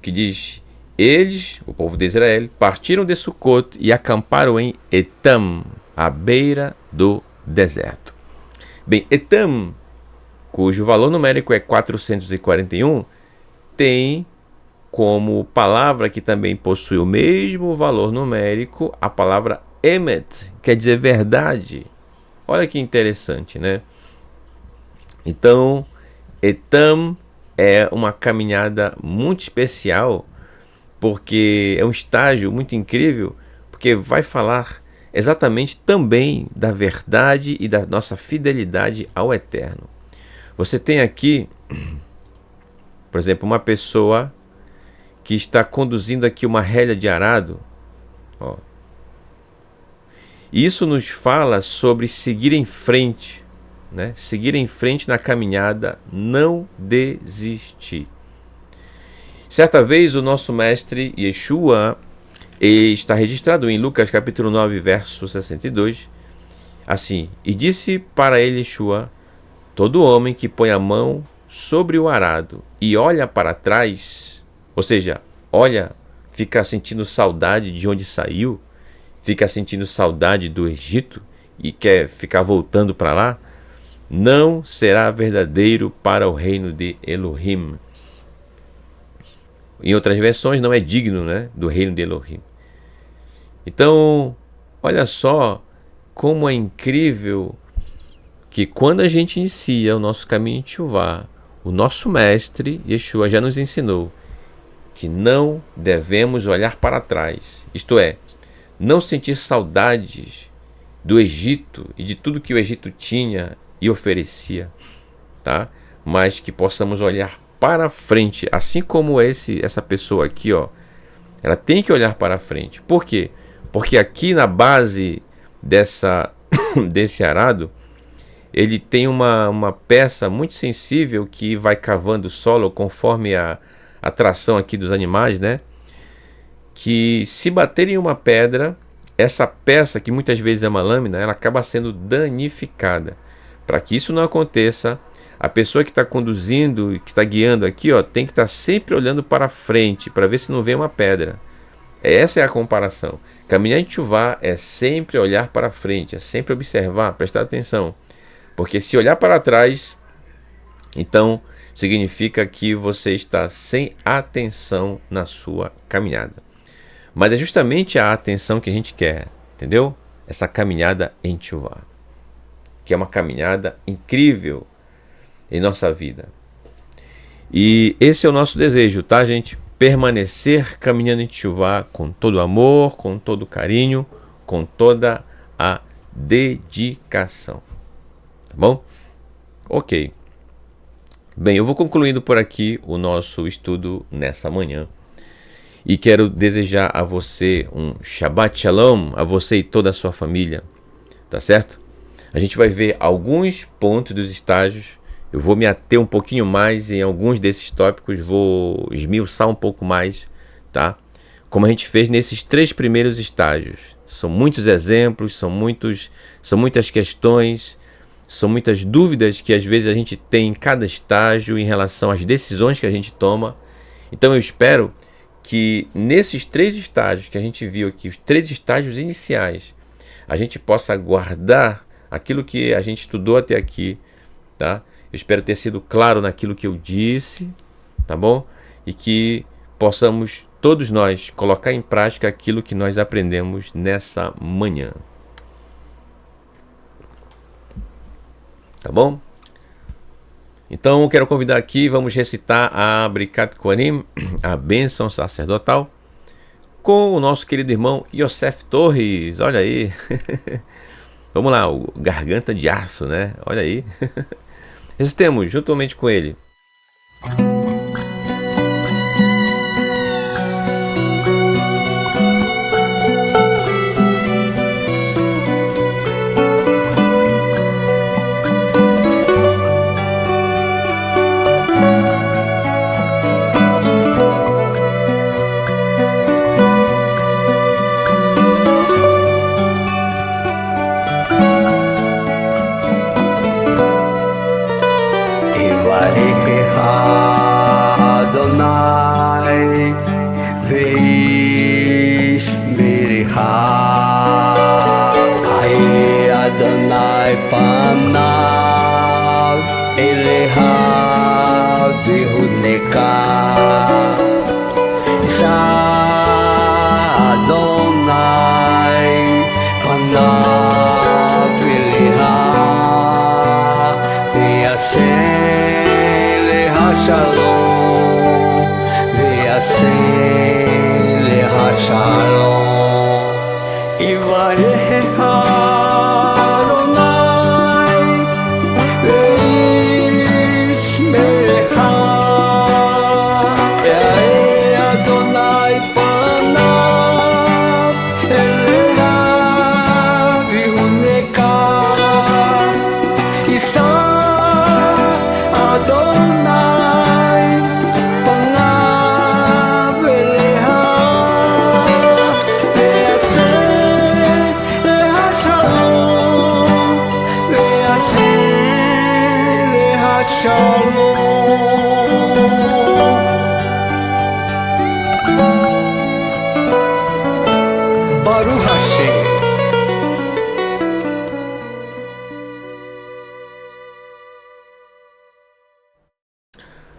que diz: eles, o povo de Israel, partiram de Sukkot e acamparam em Etam, à beira do deserto. Bem, Etam, cujo valor numérico é 441, tem como palavra que também possui o mesmo valor numérico a palavra Emet, quer dizer verdade. Olha que interessante, né? Então, Etam é uma caminhada muito especial, porque é um estágio muito incrível, porque vai falar exatamente também da verdade e da nossa fidelidade ao eterno. Você tem aqui, por exemplo, uma pessoa que está conduzindo aqui uma relha de arado. Isso nos fala sobre seguir em frente, né? Seguir em frente na caminhada, não desistir. Certa vez o nosso mestre Yeshua, está registrado em Lucas capítulo 9, verso 62, assim: e disse para ele Yeshua: todo homem que põe a mão sobre o arado e olha para trás, ou seja, olha, fica sentindo saudade de onde saiu, fica sentindo saudade do Egito e quer ficar voltando para lá, não será verdadeiro para o reino de Elohim. Em outras versões, não é digno, né, do reino de Elohim. Então, olha só como é incrível que quando a gente inicia o nosso caminho em Teshuvá, o nosso mestre Yeshua já nos ensinou que não devemos olhar para trás, isto é, não sentir saudades do Egito e de tudo que o Egito tinha e oferecia, tá? Mas que possamos olhar para frente, assim como essa pessoa aqui, ela tem que olhar para frente. Por quê? Porque aqui na base desse arado, ele tem uma peça muito sensível que vai cavando o solo conforme a tração aqui dos animais, né? Que se bater em uma pedra, essa peça, que muitas vezes é uma lâmina, ela acaba sendo danificada. Para que isso não aconteça, a pessoa que está conduzindo e que está guiando aqui, tem que estar sempre olhando para frente, para ver se não vem uma pedra. Essa é a comparação. Caminhar em Teshuvá é sempre olhar para frente, é sempre observar, prestar atenção. Porque se olhar para trás, então significa que você está sem atenção na sua caminhada. Mas é justamente a atenção que a gente quer, entendeu? Essa caminhada em Teshuvá, que é uma caminhada incrível em nossa vida. E esse é o nosso desejo, tá, gente? permanecer caminhando em Teshuvá com todo amor, com todo carinho, com toda a dedicação. Tá bom? Ok. Bem, eu vou concluindo por aqui o nosso estudo nessa manhã. E quero desejar a você um Shabbat Shalom, a você e toda a sua família. Tá certo? A gente vai ver alguns pontos dos estágios. Eu vou me ater um pouquinho mais em alguns desses tópicos, vou esmiuçar um pouco mais, tá? Como a gente fez nesses 3 primeiros estágios. São muitos exemplos, são muitas questões, são muitas dúvidas que às vezes a gente tem em cada estágio em relação às decisões que a gente toma. Então eu espero que nesses 3 estágios que a gente viu aqui, os 3 estágios iniciais, a gente possa guardar aquilo que a gente estudou até aqui, tá? Eu espero ter sido claro naquilo que eu disse, tá bom? E que possamos, todos nós, colocar em prática aquilo que nós aprendemos nessa manhã. Tá bom? Então, eu quero convidar aqui, vamos recitar a Brikat Kohanim, a bênção sacerdotal, com o nosso querido irmão Yosef Torres. Olha aí. Vamos lá, o garganta de aço, né? Olha aí. Recitemos juntamente com ele.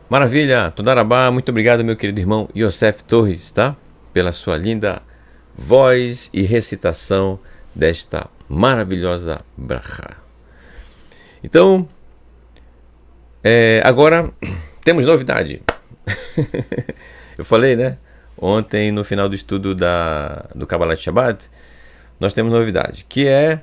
Maravilha, Todarabá, muito obrigado, meu querido irmão Yosef Torres, tá? Pela sua linda voz e recitação desta maravilhosa brachá. Então, agora temos novidade. Eu falei, né? Ontem, no final do estudo do Kabbalat Shabbat, nós temos novidade, que é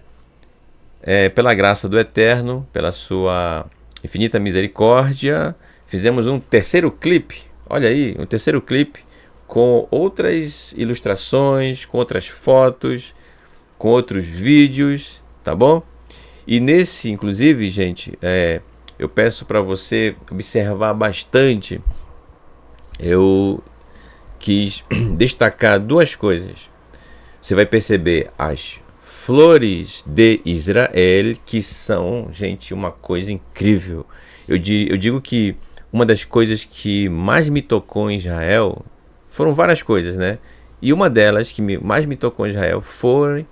pela graça do Eterno, pela sua infinita misericórdia, fizemos um terceiro clipe, olha aí, um terceiro clipe com outras ilustrações, com outras fotos, com outros vídeos, tá bom? E nesse, inclusive, gente, eu peço para você observar bastante. Eu quis destacar 2 coisas. Você vai perceber as flores de Israel, que são, gente, uma coisa incrível. Eu digo que uma das coisas que mais me tocou em Israel, foram várias coisas, né? E uma delas que mais me tocou em Israel foram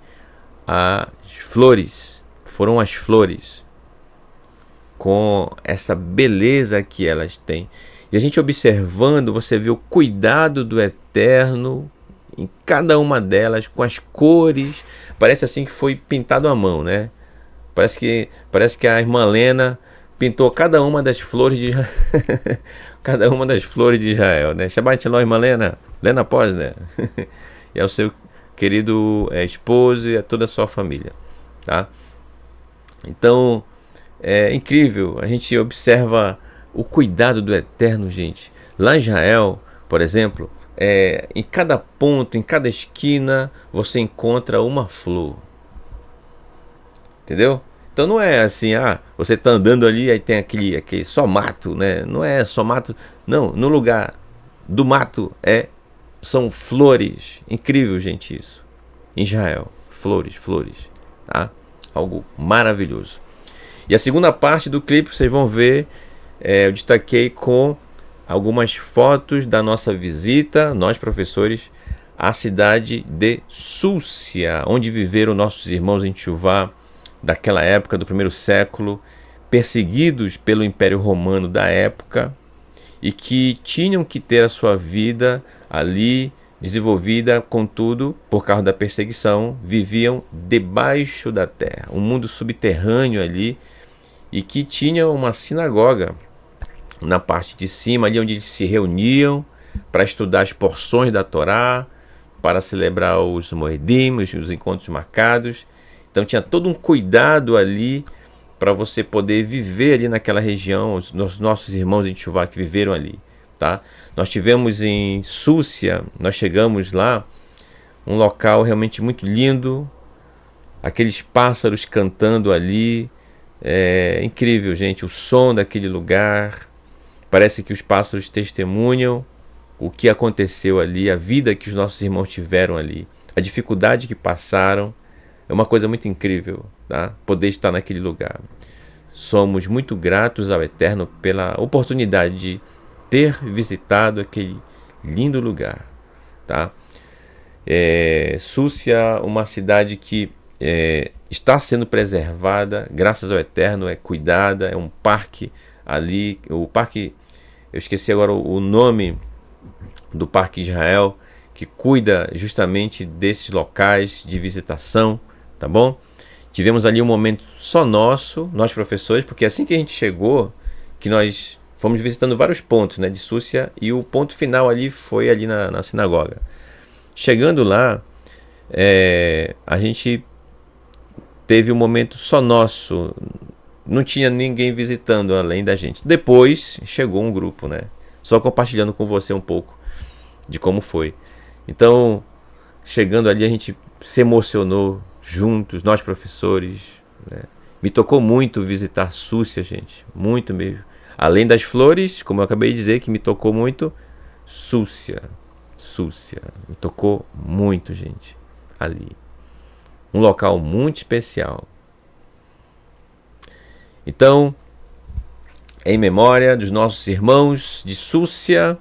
as flores. Foram as flores. Com essa beleza que elas têm. E a gente observando, você vê o cuidado do Eterno em cada uma delas, com as cores. Parece assim que foi pintado à mão, né? Parece que a irmã Lena pintou cada uma das flores cada uma das flores de Israel, né? Shabbat Shalom, irmã Lena, Lena Posner, e ao seu querido esposo e a toda a sua família, tá? Então, é incrível, a gente observa o cuidado do Eterno, gente. Lá em Israel, por exemplo, em cada ponto, em cada esquina, você encontra uma flor. Entendeu? Então não é assim, você tá andando ali, aí tem aquele só mato, né? Não é só mato. Não, no lugar do mato são flores. Incrível, gente, isso. Em Israel, flores, flores, tá? Algo maravilhoso. E a segunda parte do clipe, vocês vão ver, eu destaquei com algumas fotos da nossa visita, nós professores, à cidade de Súcia, onde viveram nossos irmãos em Tchuvá, daquela época, do primeiro século, perseguidos pelo Império Romano da época, e que tinham que ter a sua vida ali desenvolvida, contudo, por causa da perseguição, viviam debaixo da terra, um mundo subterrâneo ali, e que tinha uma sinagoga na parte de cima, ali onde eles se reuniam para estudar as porções da Torá, para celebrar os Moedim, os encontros marcados. Então tinha todo um cuidado ali para você poder viver ali naquela região, os nossos irmãos em Tchuvá que viveram ali, tá? Nós tivemos em Súcia, nós chegamos lá, um local realmente muito lindo, aqueles pássaros cantando ali, incrível, gente, o som daquele lugar, parece que os pássaros testemunham o que aconteceu ali, a vida que os nossos irmãos tiveram ali, a dificuldade que passaram. É uma coisa muito incrível, tá? Poder estar naquele lugar. Somos muito gratos ao Eterno pela oportunidade de ter visitado aquele lindo lugar, tá? Súcia, uma cidade que está sendo preservada, graças ao Eterno, é cuidada, é um parque ali, o parque, eu esqueci agora o nome do Parque Israel, que cuida justamente desses locais de visitação, tá bom? Tivemos ali um momento só nosso, nós professores, porque assim que a gente chegou, que nós fomos visitando vários pontos, né, de Súcia, e o ponto final ali foi ali na sinagoga. Chegando lá, a gente teve um momento só nosso, não tinha ninguém visitando além da gente. Depois chegou um grupo, né, só compartilhando com você um pouco de como foi. Então, chegando ali, a gente se emocionou juntos, nós professores, né? Me tocou muito visitar Súcia, gente, muito mesmo. Além das flores, como eu acabei de dizer, que me tocou muito, Súcia, me tocou muito, gente, ali. Um local muito especial. Então, em memória dos nossos irmãos de Súcia,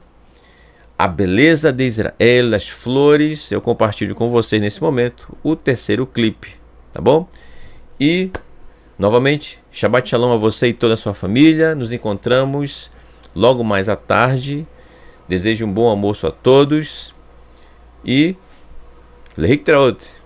a beleza de Israel, as flores, eu compartilho com vocês nesse momento o terceiro clipe, tá bom? E, novamente, Shabbat Shalom a você e toda a sua família. Nos encontramos logo mais à tarde. Desejo um bom almoço a todos e Lehitraot.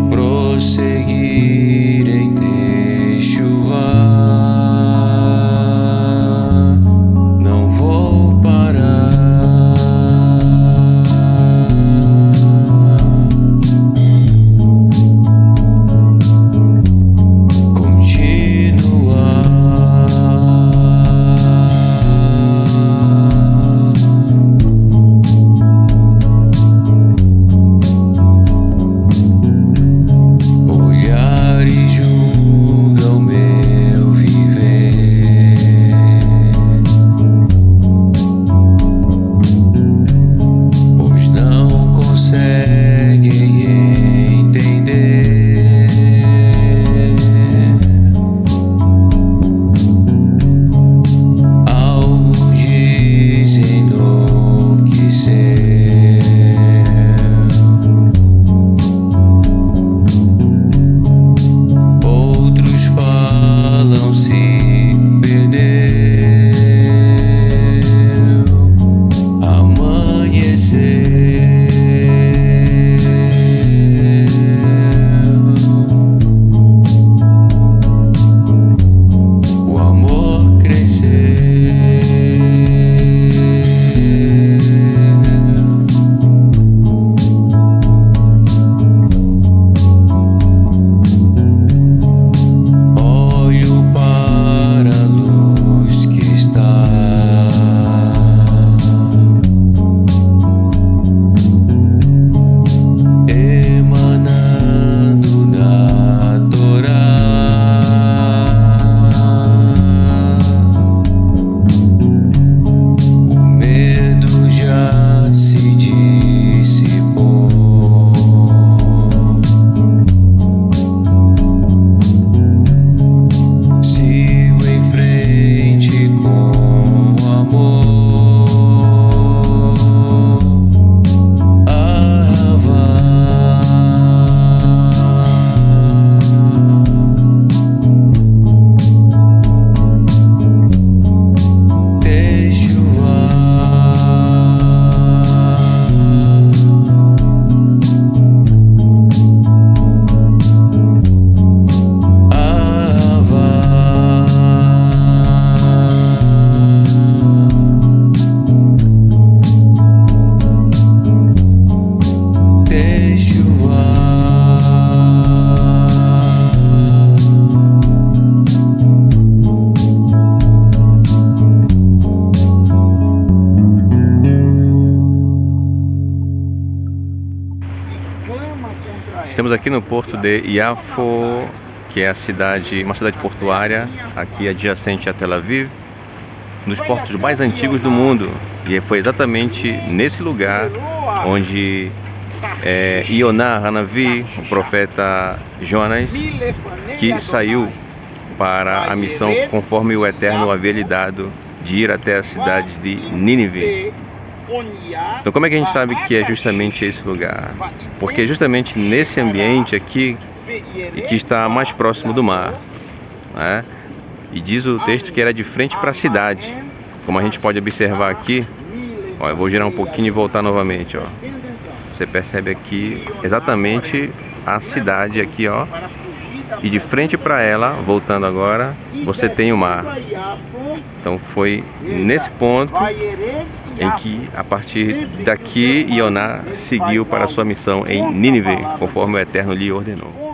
Prosseguir. Estamos aqui no porto de Yafo, que é uma cidade portuária, aqui adjacente a Tel Aviv, nos portos mais antigos do mundo. E foi exatamente nesse lugar onde Ioná Hanavi, o profeta Jonas, que saiu para a missão conforme o Eterno havia lhe dado, de ir até a cidade de Nínive. Então como é que a gente sabe que é justamente esse lugar? Porque justamente nesse ambiente aqui, e que está mais próximo do mar, né? E diz o texto que era de frente para a cidade. Como a gente pode observar aqui, ó, eu vou girar um pouquinho e voltar novamente, ó. Você percebe aqui exatamente a cidade aqui, ó. E de frente para ela, voltando agora, você tem o mar. Então foi nesse ponto em que, a partir daqui, Ioná seguiu para a sua missão em Nínive, conforme o Eterno lhe ordenou.